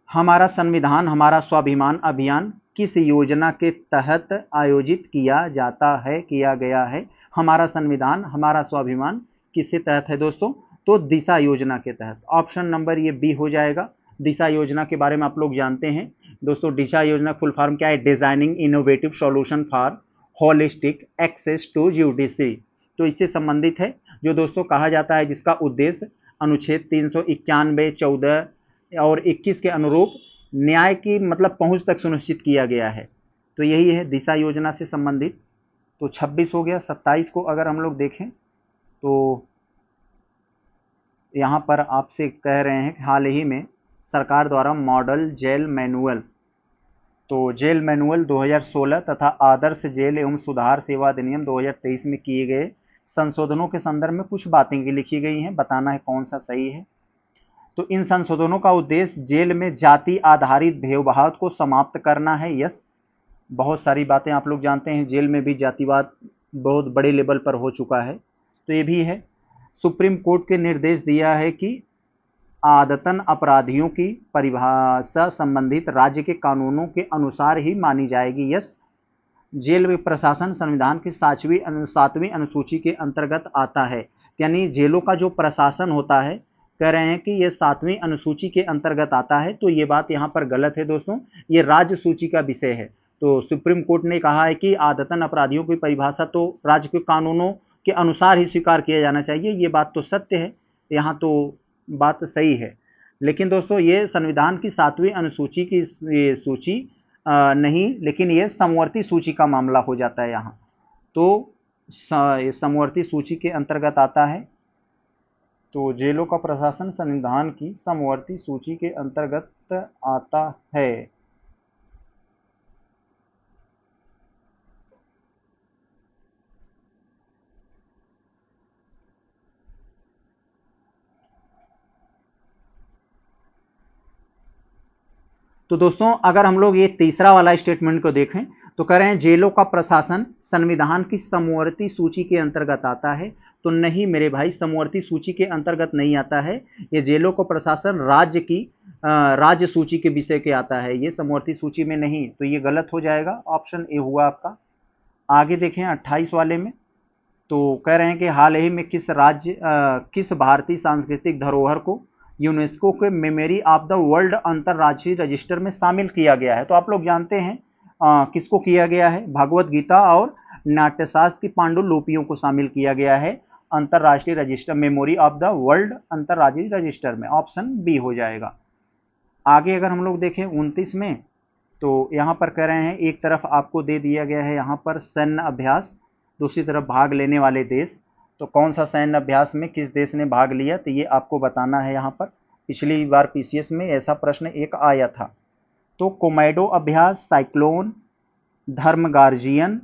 [SPEAKER 1] हमारा संविधान हमारा स्वाभिमान अभियान किस योजना के तहत आयोजित किया गया है। हमारा संविधान हमारा स्वाभिमान किसके तहत है दोस्तों, तो दिशा योजना के तहत। ऑप्शन नंबर ये बी हो जाएगा। दिशा योजना के बारे में आप लोग जानते हैं दोस्तों, दिशा योजना फुल फॉर्म क्या है, designing innovative solution for holistic access to judiciary. तो इससे संबंधित है, जो दोस्तों कहा जाता है जिसका उद्देश्य अनुच्छेद 391, 14 और 21 के अनुरूप न्याय की मतलब पहुंच तक सुनिश्चित किया गया है। तो यही है दिशा योजना से संबंधित। तो 26 हो गया। 27 को अगर हम लोग देखें तो यहाँ पर आपसे कह रहे हैं हाल ही में सरकार द्वारा मॉडल जेल मैनुअल, तो जेल मैनुअल 2016 तथा आदर्श जेल एवं सुधार सेवा अधिनियम 2023 में किए गए संशोधनों के संदर्भ में कुछ बातें लिखी गई हैं, बताना है कौन सा सही है। तो इन संशोधनों का उद्देश्य जेल में जाति आधारित भेदभाव को समाप्त करना है। यस, बहुत सारी बातें आप लोग जानते हैं, जेल में भी जातिवाद बहुत बड़े लेवल पर हो चुका है, तो ये भी है। सुप्रीम कोर्ट के निर्देश दिया है कि आदतन अपराधियों की परिभाषा संबंधित राज्य के कानूनों के अनुसार ही मानी जाएगी। यस, जेल प्रशासन संविधान की 7वीं अनुसूची के अंतर्गत आता है, यानी जेलों का जो प्रशासन होता है, कह रहे हैं कि ये 7वीं अनुसूची के अंतर्गत आता है। तो ये बात यहाँ पर गलत है दोस्तों, ये राज्य सूची का विषय है। तो सुप्रीम कोर्ट ने कहा है कि आदतन अपराधियों की परिभाषा तो राज्य के कानूनों के अनुसार ही स्वीकार किया जाना चाहिए। ये बात तो सत्य है, यहाँ तो बात सही है। लेकिन दोस्तों ये संविधान की 7वीं अनुसूची की ये सूची नहीं, लेकिन ये समवर्ती सूची का मामला हो जाता है यहाँ। तो ये समवर्ती सूची के अंतर्गत आता है। तो जेलों का प्रशासन संविधान की समवर्ती सूची के अंतर्गत आता है। तो दोस्तों अगर हम लोग ये तीसरा वाला स्टेटमेंट को देखें तो कह रहे हैं जेलों का प्रशासन संविधान की समवर्ती सूची के अंतर्गत आता है। तो नहीं मेरे भाई, समवर्ती सूची के अंतर्गत नहीं आता है। ये जेलों का प्रशासन राज्य की राज्य सूची के विषय के आता है, ये समवर्ती सूची में नहीं। तो ये गलत हो जाएगा, ऑप्शन ए हुआ आपका। आगे देखें 28 वाले में, तो कह रहे हैं कि हाल ही में किस भारतीय सांस्कृतिक धरोहर को यूनेस्को के मेमोरी ऑफ द वर्ल्ड अंतरराष्ट्रीय रजिस्टर में शामिल किया गया है। तो आप लोग जानते हैं किसको किया गया है, भगवत गीता और नाट्यशास्त्र की पांडुलिपियों को शामिल किया गया है अंतरराष्ट्रीय register, memory of the world अंतरराष्ट्रीय रजिस्टर में। ऑप्शन बी हो जाएगा। आगे अगर हम लोग देखें 29 में, तो यहाँ पर कह रहे हैं एक तरफ आपको दे दिया गया है यहाँ पर सैन्य अभ्यास, दूसरी तरफ भाग लेने वाले देश। तो कौन सा सैन्य अभ्यास में किस देश ने भाग लिया, तो ये आपको बताना है यहाँ पर। पिछली बार पीसीएस में ऐसा प्रश्न एक आया था। तो कोमैडो अभ्यास, साइक्लोन, धर्म गार्जियन,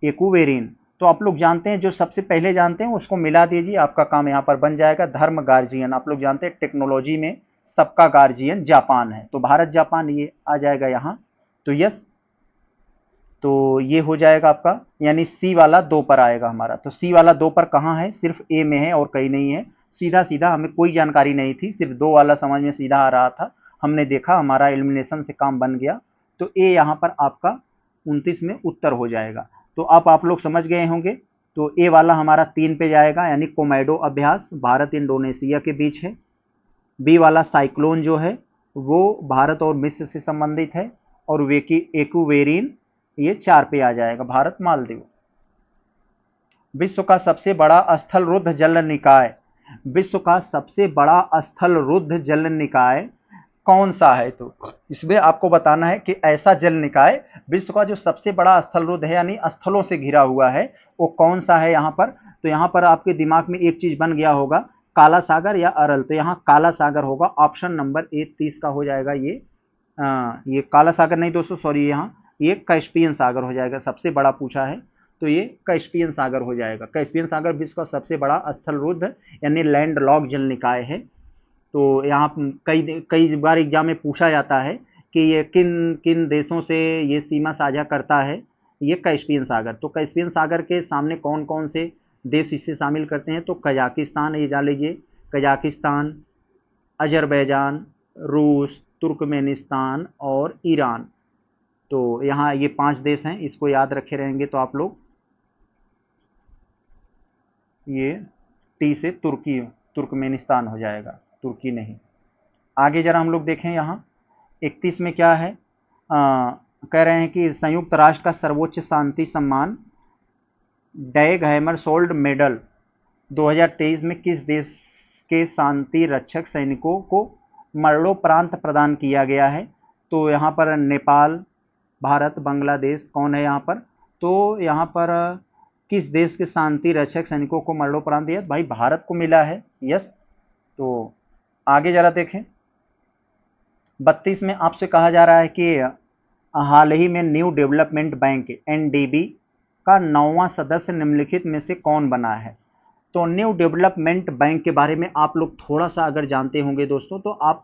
[SPEAKER 1] एक्वेरिन। तो आप लोग जानते हैं, जो सबसे पहले जानते हैं उसको मिला दीजिए, आपका काम यहाँ पर बन जाएगा। धर्म गार्जियन आप लोग जानते हैं टेक्नोलॉजी में सबका गार्जियन जापान है, तो भारत जापान ये आ जाएगा यहाँ। तो यस, तो ये हो जाएगा आपका, यानी सी वाला 2 पर आएगा हमारा। तो सी वाला 2 पर कहाँ है, सिर्फ ए में है और कहीं नहीं है। सीधा सीधा, हमें कोई जानकारी नहीं थी, सिर्फ 2 वाला समझ में सीधा आ रहा था, हमने देखा हमारा एलिमिनेशन से काम बन गया। तो ए यहाँ पर आपका 29 में उत्तर हो जाएगा। तो अब आप लोग समझ गए होंगे। तो ए वाला हमारा 3 पे जाएगा, यानी कोमैडो अभ्यास भारत इंडोनेशिया के बीच है। बी वाला साइक्लोन जो है वो भारत और मिस्र से संबंधित है। और एक्वेरिन ये 4 पे आ जाएगा, भारत मालदीव। विश्व का सबसे बड़ा स्थलरुद्ध जल निकाय, विश्व का सबसे बड़ा स्थलरुद्ध जल निकाय कौन सा है, तो इसमें आपको बताना है कि ऐसा जल निकाय विश्व का जो सबसे बड़ा स्थलरुद्ध है, यानी स्थलों से घिरा हुआ है, वो कौन सा है यहाँ पर। तो यहाँ पर आपके दिमाग में एक चीज बन गया होगा, काला सागर या अरल। तो यहाँ काला सागर होगा, ऑप्शन नंबर ए 30 का हो जाएगा। ये काला सागर नहीं दोस्तों, सॉरी, यहाँ ये कैस्पियन सागर हो जाएगा। सबसे बड़ा पूछा है तो ये कैस्पियन सागर हो जाएगा। कैस्पियन सागर विश्व का सबसे बड़ा स्थलरुद्ध यानी लैंड लॉक जल निकाय है। तो यहाँ कई बार एग्जाम में पूछा जाता है कि ये किन किन देशों से ये सीमा साझा करता है, ये कैस्पियन सागर। तो कैस्पियन सागर के सामने कौन कौन से देश इससे शामिल करते हैं, तो कजाकिस्तान, ये जान लीजिए, कजाकिस्तान, अजरबैजान, रूस, तुर्कमेनिस्तान और ईरान। तो यहाँ ये 5 देश हैं, इसको याद रखे रहेंगे तो आप लोग। ये टी से तुर्कमेनिस्तान हो जाएगा, तुर्की नहीं। आगे जरा हम लोग देखें यहाँ 31 में क्या है, कह रहे हैं कि संयुक्त राष्ट्र का सर्वोच्च शांति सम्मान डैग हैमरशोल्ड मेडल 2023 में किस देश के शांति रक्षक सैनिकों को मरणोपरांत प्रदान किया गया है। तो यहाँ पर नेपाल, भारत, बांग्लादेश, कौन है यहाँ पर, तो यहाँ पर किस देश के शांति रक्षक सैनिकों को मरणोपरांत दिया, भाई भारत को मिला है। यस। तो आगे जरा देखें 32 में आपसे कहा जा रहा है कि हाल ही में न्यू डेवलपमेंट बैंक एनडीबी का 9वां सदस्य निम्नलिखित में से कौन बना है। तो न्यू डेवलपमेंट बैंक के बारे में आप लोग थोड़ा सा अगर जानते होंगे दोस्तों तो आप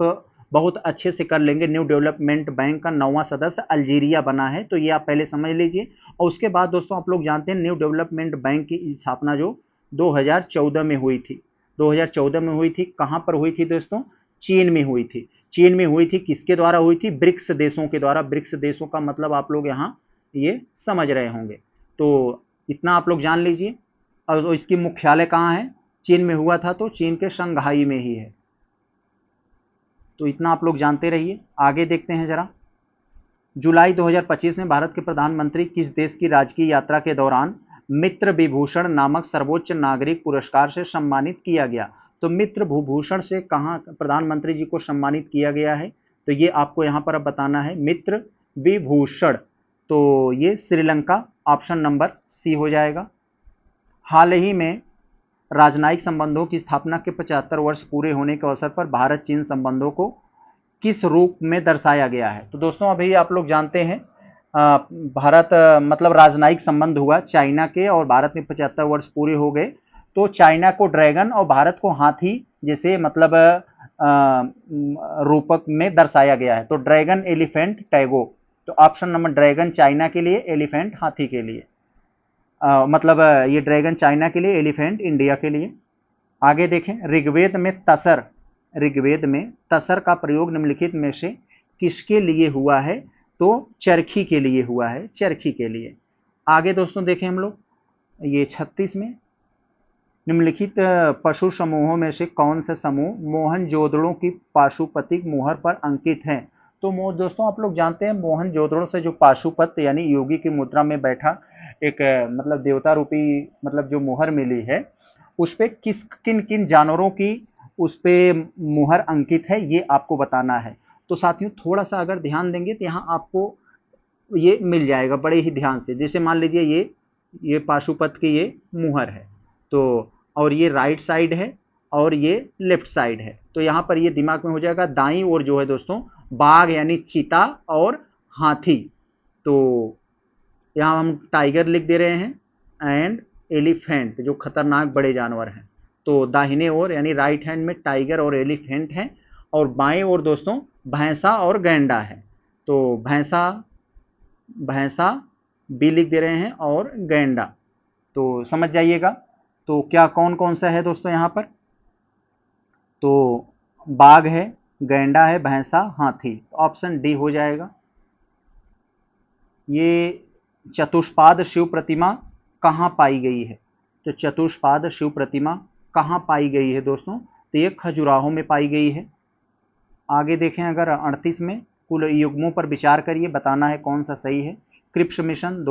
[SPEAKER 1] बहुत अच्छे से कर लेंगे। न्यू डेवलपमेंट बैंक का 9वां सदस्य अल्जीरिया बना है, तो ये आप पहले समझ लीजिए। और उसके बाद दोस्तों आप लोग जानते हैं न्यू डेवलपमेंट बैंक की स्थापना जो 2014 में हुई थी, 2014 में हुई थी। कहाँ पर हुई थी दोस्तों, चीन में हुई थी। चीन में हुई थी, किसके द्वारा हुई थी, ब्रिक्स देशों के द्वारा। ब्रिक्स देशों का मतलब आप लोग यहाँ ये समझ रहे होंगे, तो इतना आप लोग जान लीजिए। और इसकी मुख्यालय कहाँ है, चीन में हुआ था, तो चीन के शंघाई में ही है। तो इतना आप लोग जानते रहिए। आगे देखते हैं जरा, जुलाई 2025 में भारत के प्रधानमंत्री किस देश की राजकीय यात्रा के दौरान मित्र विभूषण नामक सर्वोच्च नागरिक पुरस्कार से सम्मानित किया गया। तो मित्र भूभूषण से कहाँ प्रधानमंत्री जी को सम्मानित किया गया है, तो ये आपको यहाँ पर अब बताना है, मित्र विभूषण, तो ये श्रीलंका, ऑप्शन नंबर सी हो जाएगा। हाल ही में राजनयिक संबंधों की स्थापना के 75 वर्ष पूरे होने के अवसर पर भारत चीन संबंधों को किस रूप में दर्शाया गया है? तो दोस्तों अभी आप लोग जानते हैं भारत मतलब राजनयिक संबंध हुआ चाइना के और भारत में 75 वर्ष पूरे हो गए, तो चाइना को ड्रैगन और भारत को हाथी जैसे मतलब रूपक में दर्शाया गया है। तो ड्रैगन, एलिफेंट, टैगो, तो ऑप्शन नंबर ड्रैगन चाइना के लिए, एलिफेंट हाथी के लिए, मतलब ये ड्रैगन चाइना के लिए, एलिफेंट इंडिया के लिए। आगे देखें, ऋग्वेद में तसर का प्रयोग निम्नलिखित में से किसके लिए हुआ है? तो चरखी के लिए हुआ है, चरखी के लिए। आगे दोस्तों देखें हम लोग, ये 36 में निम्नलिखित पशु समूहों में से कौन सा समूह मोहनजोदड़ो की पाशुपतिक मुहर पर अंकित है? तो दोस्तों आप लोग जानते हैं मोहनजोदड़ो से जो पाशुपत यानी योगी की मुद्रा में बैठा एक मतलब देवता रूपी मतलब जो मुहर मिली है, उस पे किन किन जानवरों की उस पे मुहर अंकित है, ये आपको बताना है। तो साथियों थोड़ा सा अगर ध्यान देंगे तो यहाँ आपको ये मिल जाएगा बड़े ही ध्यान से। जैसे मान लीजिए ये पाशुपत की ये मुहर है, तो और ये राइट साइड है और ये लेफ्ट साइड है, तो यहाँ पर ये दिमाग में हो जाएगा। दाईं ओर जो है दोस्तों बाघ यानी चीता और हाथी, तो यहाँ हम टाइगर लिख दे रहे हैं, एंड एलिफेंट जो खतरनाक बड़े जानवर हैं। तो दाहिने ओर यानी राइट हैंड में टाइगर और एलिफेंट है, और बाएं ओर दोस्तों भैंसा और गैंडा है। तो भैंसा बी लिख दे रहे हैं और गैंडा, तो समझ जाइएगा। तो क्या कौन कौन सा है दोस्तों यहाँ पर? तो बाघ है, गैंडा है, भैंसा, हाथी, तो ऑप्शन डी हो जाएगा। ये चतुष्पाद शिव प्रतिमा कहाँ पाई गई है? तो चतुष्पाद शिव प्रतिमा कहाँ पाई गई है दोस्तों? तो ये खजुराहो में पाई गई है। आगे देखें, अगर 38 में कुल युग्मों पर विचार करिए, बताना है कौन सा सही है। क्रिप्स मिशन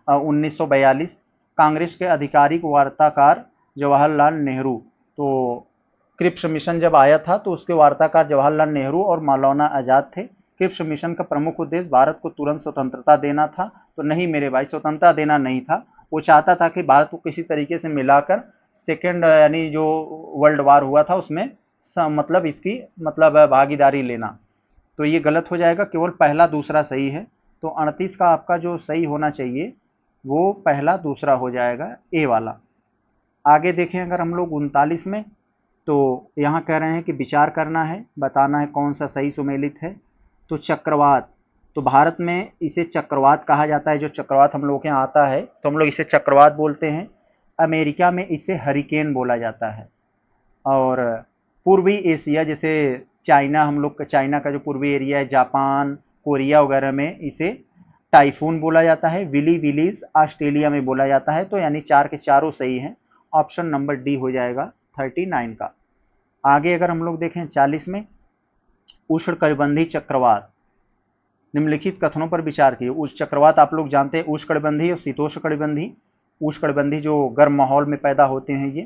[SPEAKER 1] 1942, कांग्रेस के आधिकारिक वार्ताकार जवाहरलाल नेहरू। तो क्रिप्स मिशन जब आया था तो उसके वार्ताकार जवाहरलाल नेहरू और मौलाना आजाद थे। क्रिप्स मिशन का प्रमुख उद्देश्य भारत को तुरंत स्वतंत्रता देना था। तो नहीं मेरे भाई, स्वतंत्रता देना नहीं था, वो चाहता था कि भारत को किसी तरीके से मिलाकर सेकेंड यानी जो वर्ल्ड वार हुआ था उसमें मतलब इसकी मतलब भागीदारी लेना। तो ये गलत हो जाएगा, केवल पहला दूसरा सही है। तो 38 का आपका जो सही होना चाहिए वो पहला दूसरा हो जाएगा, ए वाला। आगे देखें अगर हम लोग 39 में, तो यहाँ कह रहे हैं कि विचार करना है, बताना है कौन सा सही सुमेलित है। तो चक्रवात, तो भारत में इसे चक्रवात कहा जाता है। जो चक्रवात हम लोग के यहाँ आता है तो हम लोग इसे चक्रवात बोलते हैं। अमेरिका में इसे हरिकेन बोला जाता है, और पूर्वी एशिया जैसे चाइना, हम लोग का चाइना का जो पूर्वी एरिया है, जापान, कोरिया वगैरह में इसे टाइफून बोला जाता है। विली विलीज ऑस्ट्रेलिया में बोला जाता है। तो यानी 4 के चारों सही हैं, ऑप्शन नंबर डी हो जाएगा 39 का। आगे अगर हम लोग देखें 40 में, उष्णकटिबंधीय चक्रवात, निम्नलिखित कथनों पर विचार किए। उस चक्रवात आप लोग जानते हैं उष्णकटिबंधीय और शीतोष्णकटिबंधीय। उष्णकटिबंधीय जो गर्म माहौल में पैदा होते हैं ये,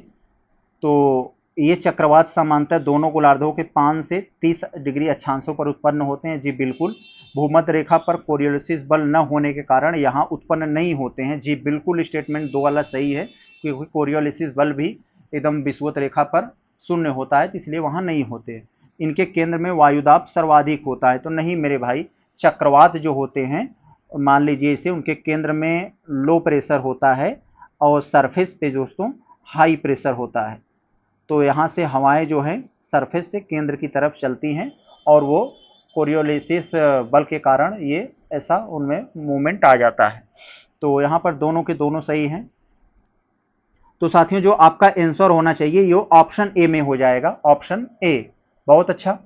[SPEAKER 1] तो ये चक्रवात सामान्यतः दोनों गोलार्धों के 5 से 30 डिग्री अक्षांशों पर उत्पन्न होते हैं। जी बिल्कुल, भूमध्य रेखा पर कोरियोलिस बल न होने के कारण यहाँ उत्पन्न नहीं होते हैं। जी बिल्कुल, स्टेटमेंट 2 वाला सही है, क्योंकि कोरियोलिस बल भी एकदम विषुवत रेखा पर शून्य होता है, इसलिए वहाँ नहीं होते। इनके केंद्र में वायुदाब सर्वाधिक होता है। तो नहीं मेरे भाई, चक्रवात जो होते हैं मान लीजिए इसे, उनके केंद्र में लो प्रेशर होता है और सरफेस पे दोस्तों हाई प्रेशर होता है। तो यहाँ से हवाएं जो है सरफेस से केंद्र की तरफ चलती हैं, और वो कोरियोलिसिस बल के कारण ये ऐसा उनमें मूवमेंट आ जाता है। तो यहाँ पर दोनों के दोनों सही हैं। तो साथियों जो आपका आंसर होना चाहिए ये ऑप्शन ए में हो जाएगा, ऑप्शन ए। बहुत अच्छा,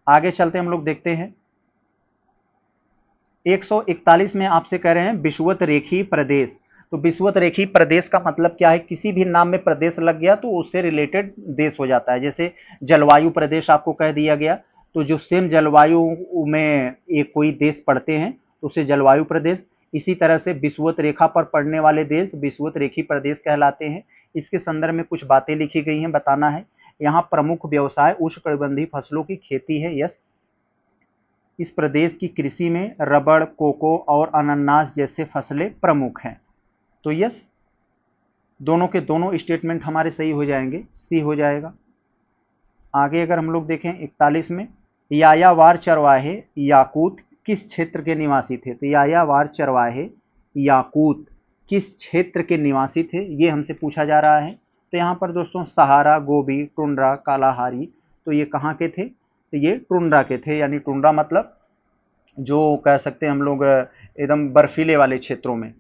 [SPEAKER 1] आगे चलते हम लोग देखते हैं। 141 में आपसे कह रहे हैं विषुवत रेखीय प्रदेश। तो विषुवत रेखीय प्रदेश का मतलब क्या है? किसी भी नाम में प्रदेश लग गया तो उससे रिलेटेड देश हो जाता है। जैसे जलवायु प्रदेश आपको कह दिया गया, तो जो सेम जलवायु में एक कोई देश पड़ते हैं तो उसे जलवायु प्रदेश। इसी तरह से विषुवत रेखा पर पड़ने वाले देश विषुवत रेखीय प्रदेश कहलाते हैं। इसके संदर्भ में कुछ बातें लिखी गई हैं, बताना है। यहाँ प्रमुख व्यवसाय उष्णकटिबंधीय फसलों की खेती है। यस। इस प्रदेश की कृषि में रबड़, कोको और अनानास जैसे फसलें प्रमुख हैं। तो यस, दोनों के दोनों स्टेटमेंट हमारे सही हो जाएंगे, सी हो जाएगा। आगे अगर हम लोग देखें 41 में, यायावार चरवाहे याकूत किस क्षेत्र के निवासी थे? तो यायावार चरवाहे याकूत किस क्षेत्र के निवासी थे, ये हमसे पूछा जा रहा है। तो यहाँ पर दोस्तों सहारा, गोबी, टुंड्रा, कालाहारी, तो ये कहाँ के थे? तो ये टुंड्रा के थे, यानी टुंड्रा मतलब जो कह सकते हैं हम लोग एकदम बर्फीले वाले क्षेत्रों में।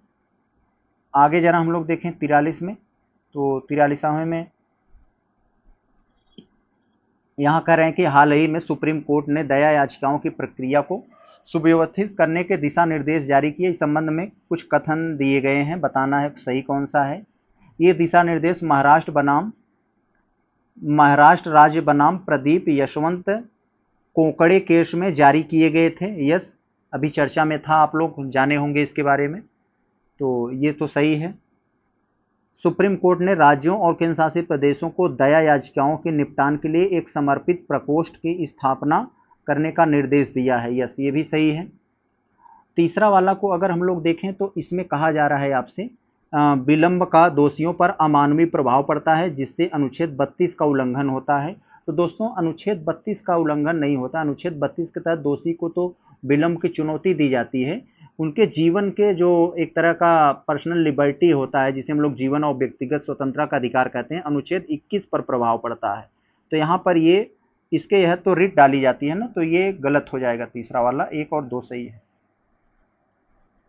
[SPEAKER 1] आगे जरा हम लोग देखें 43 में, तो 43वें में यहाँ कह रहे हैं कि हाल ही में सुप्रीम कोर्ट ने दया याचिकाओं की प्रक्रिया को सुव्यवस्थित करने के दिशा निर्देश जारी किए। इस संबंध में कुछ कथन दिए गए हैं, बताना है सही कौन सा है। ये दिशा निर्देश महाराष्ट्र राज्य बनाम प्रदीप यशवंत कोकड़े केस में जारी किए गए थे। यस, अभी चर्चा में था, आप लोग जाने होंगे इसके बारे में, तो ये तो सही है। सुप्रीम कोर्ट ने राज्यों और केंद्र शासित प्रदेशों को दया याचिकाओं के निपटान के लिए एक समर्पित प्रकोष्ठ की स्थापना करने का निर्देश दिया है। यस, ये भी सही है। तीसरा वाला को अगर हम लोग देखें तो इसमें कहा जा रहा है आपसे विलंब का दोषियों पर अमानवीय प्रभाव पड़ता है, जिससे अनुच्छेद 32 का उल्लंघन होता है। तो दोस्तों अनुच्छेद 32 का उल्लंघन नहीं होता। अनुच्छेद 32 के तहत दोषी को तो विलंब की चुनौती दी जाती है, उनके जीवन के जो एक तरह का पर्सनल लिबर्टी होता है, जिसे हम लोग जीवन और व्यक्तिगत स्वतंत्रता का अधिकार कहते हैं, अनुच्छेद 21 पर प्रभाव पड़ता है। तो यहाँ पर ये इसके यह तो रिट डाली जाती है ना, तो ये गलत हो जाएगा तीसरा वाला, 1 और 2 सही है।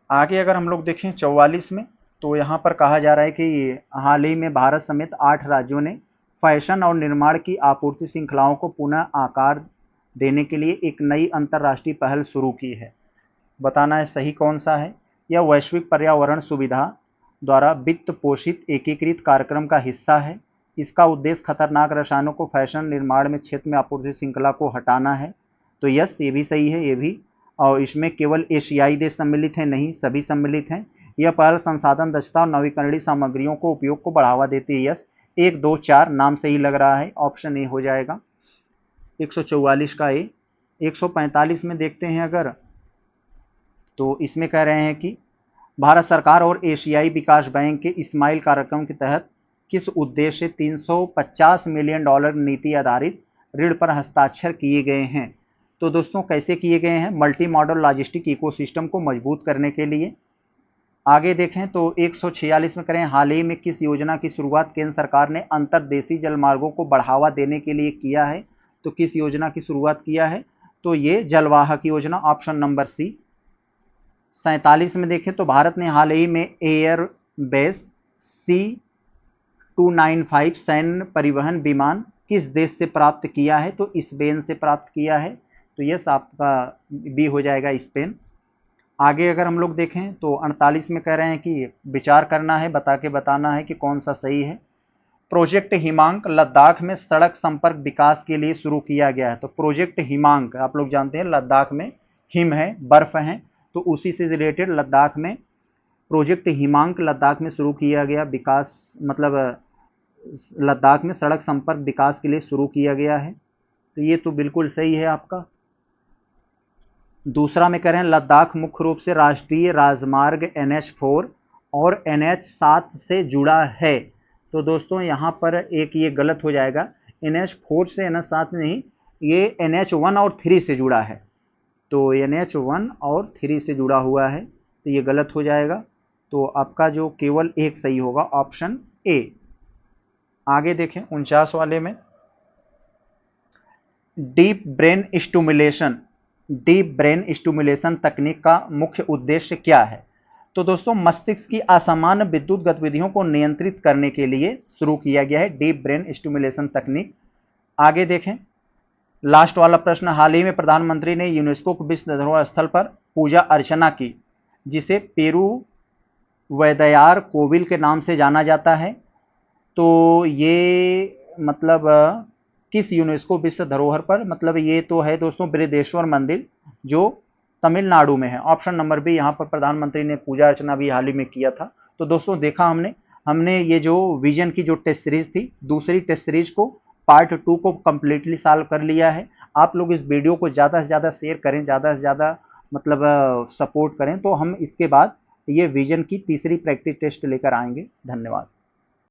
[SPEAKER 1] आगे अगर हम लोग देखें 44 में, तो यहाँ पर कहा जा रहा है कि हाल ही में भारत समेत 8 राज्यों ने फैशन और निर्माण की आपूर्ति श्रृंखलाओं को पुनः आकार देने के लिए एक नई अंतर्राष्ट्रीय पहल शुरू की है। बताना है सही कौन सा है। यह वैश्विक पर्यावरण सुविधा द्वारा वित्त पोषित एकीकृत कार्यक्रम का हिस्सा है। इसका उद्देश्य खतरनाक रसायनों को फैशन निर्माण में क्षेत्र में आपूर्ति श्रृंखला को हटाना है। तो यस, ये भी सही है, ये भी। और इसमें केवल एशियाई देश सम्मिलित हैं? नहीं, सभी सम्मिलित हैं। यह पहल संसाधन दक्षता और नवीकरणीय सामग्रियों को उपयोग को बढ़ावा देती है। यस, 1, 2, 4 नाम सही लग रहा है, ऑप्शन ए हो जाएगा 144 का ए। 145 में देखते हैं अगर, तो इसमें कह रहे हैं कि भारत सरकार और एशियाई विकास बैंक के इस्माइल कार्यक्रम के तहत किस उद्देश्य से $350 मिलियन नीति आधारित ऋण पर हस्ताक्षर किए गए हैं? तो दोस्तों कैसे किए गए हैं? मल्टी मॉडल लॉजिस्टिक इकोसिस्टम को मजबूत करने के लिए। आगे देखें तो 146 में करें, हाल ही में किस योजना की शुरुआत केंद्र सरकार ने अंतर्देशीय जलमार्गों को बढ़ावा देने के लिए किया है? तो किस योजना की शुरुआत किया है? तो ये जलवाहक योजना, ऑप्शन नंबर सी। 47 में देखें तो भारत ने हाल ही में एयर बेस C-295 सैन्य परिवहन विमान किस देश से प्राप्त किया है? तो स्पेन से प्राप्त किया है। तो यस, आपका बी हो जाएगा, स्पेन। आगे अगर हम लोग देखें तो 48 में कह रहे हैं कि विचार करना है, बताना है कि कौन सा सही है। प्रोजेक्ट हिमांक लद्दाख में सड़क संपर्क विकास के लिए शुरू किया गया है। तो प्रोजेक्ट हिमांक आप लोग जानते हैं, लद्दाख में हिम है, बर्फ है, तो उसी से रिलेटेड लद्दाख में प्रोजेक्ट हिमांक लद्दाख में शुरू किया गया विकास, मतलब लद्दाख में सड़क संपर्क विकास के लिए शुरू किया गया है। तो ये तो बिल्कुल सही है आपका। दूसरा में कह रहे हैं लद्दाख मुख्य रूप से राष्ट्रीय राजमार्ग NH4 और NH7 से जुड़ा है। तो दोस्तों यहाँ पर एक ये गलत हो जाएगा, NH4 से NH7 नहीं, ये NH1 और 3 से जुड़ा है। तो NH1 और 3 से जुड़ा हुआ है, तो ये गलत हो जाएगा। तो आपका जो केवल एक सही होगा, ऑप्शन ए। आगे देखें 49 वाले में, डीप ब्रेन स्टिमुलेशन तकनीक का मुख्य उद्देश्य क्या है? तो दोस्तों मस्तिष्क की असामान्य विद्युत गतिविधियों को नियंत्रित करने के लिए शुरू किया गया है डीप ब्रेन स्टिमुलेशन तकनीक। आगे देखें लास्ट वाला प्रश्न, हाल ही में प्रधानमंत्री ने यूनेस्को को विश्व धरोहर स्थल पर पूजा अर्चना की, जिसे पेरुवैदयार कोविल के नाम से जाना जाता है। तो ये मतलब किस यूनेस्को विश्व धरोहर पर, मतलब ये तो है दोस्तों बृहदेश्वर मंदिर जो तमिलनाडु में है। ऑप्शन नंबर बी, यहाँ पर प्रधानमंत्री ने पूजा अर्चना भी हाल ही में किया था। तो दोस्तों देखा हमने ये जो विजन की जो टेस्ट सीरीज थी, दूसरी टेस्ट सीरीज को पार्ट 2 को कंप्लीटली सॉल्व कर लिया है। आप लोग इस वीडियो को ज़्यादा से ज़्यादा शेयर करें, ज़्यादा से ज़्यादा मतलब सपोर्ट करें, तो हम इसके बाद ये विजन की तीसरी प्रैक्टिस टेस्ट लेकर आएंगे। धन्यवाद।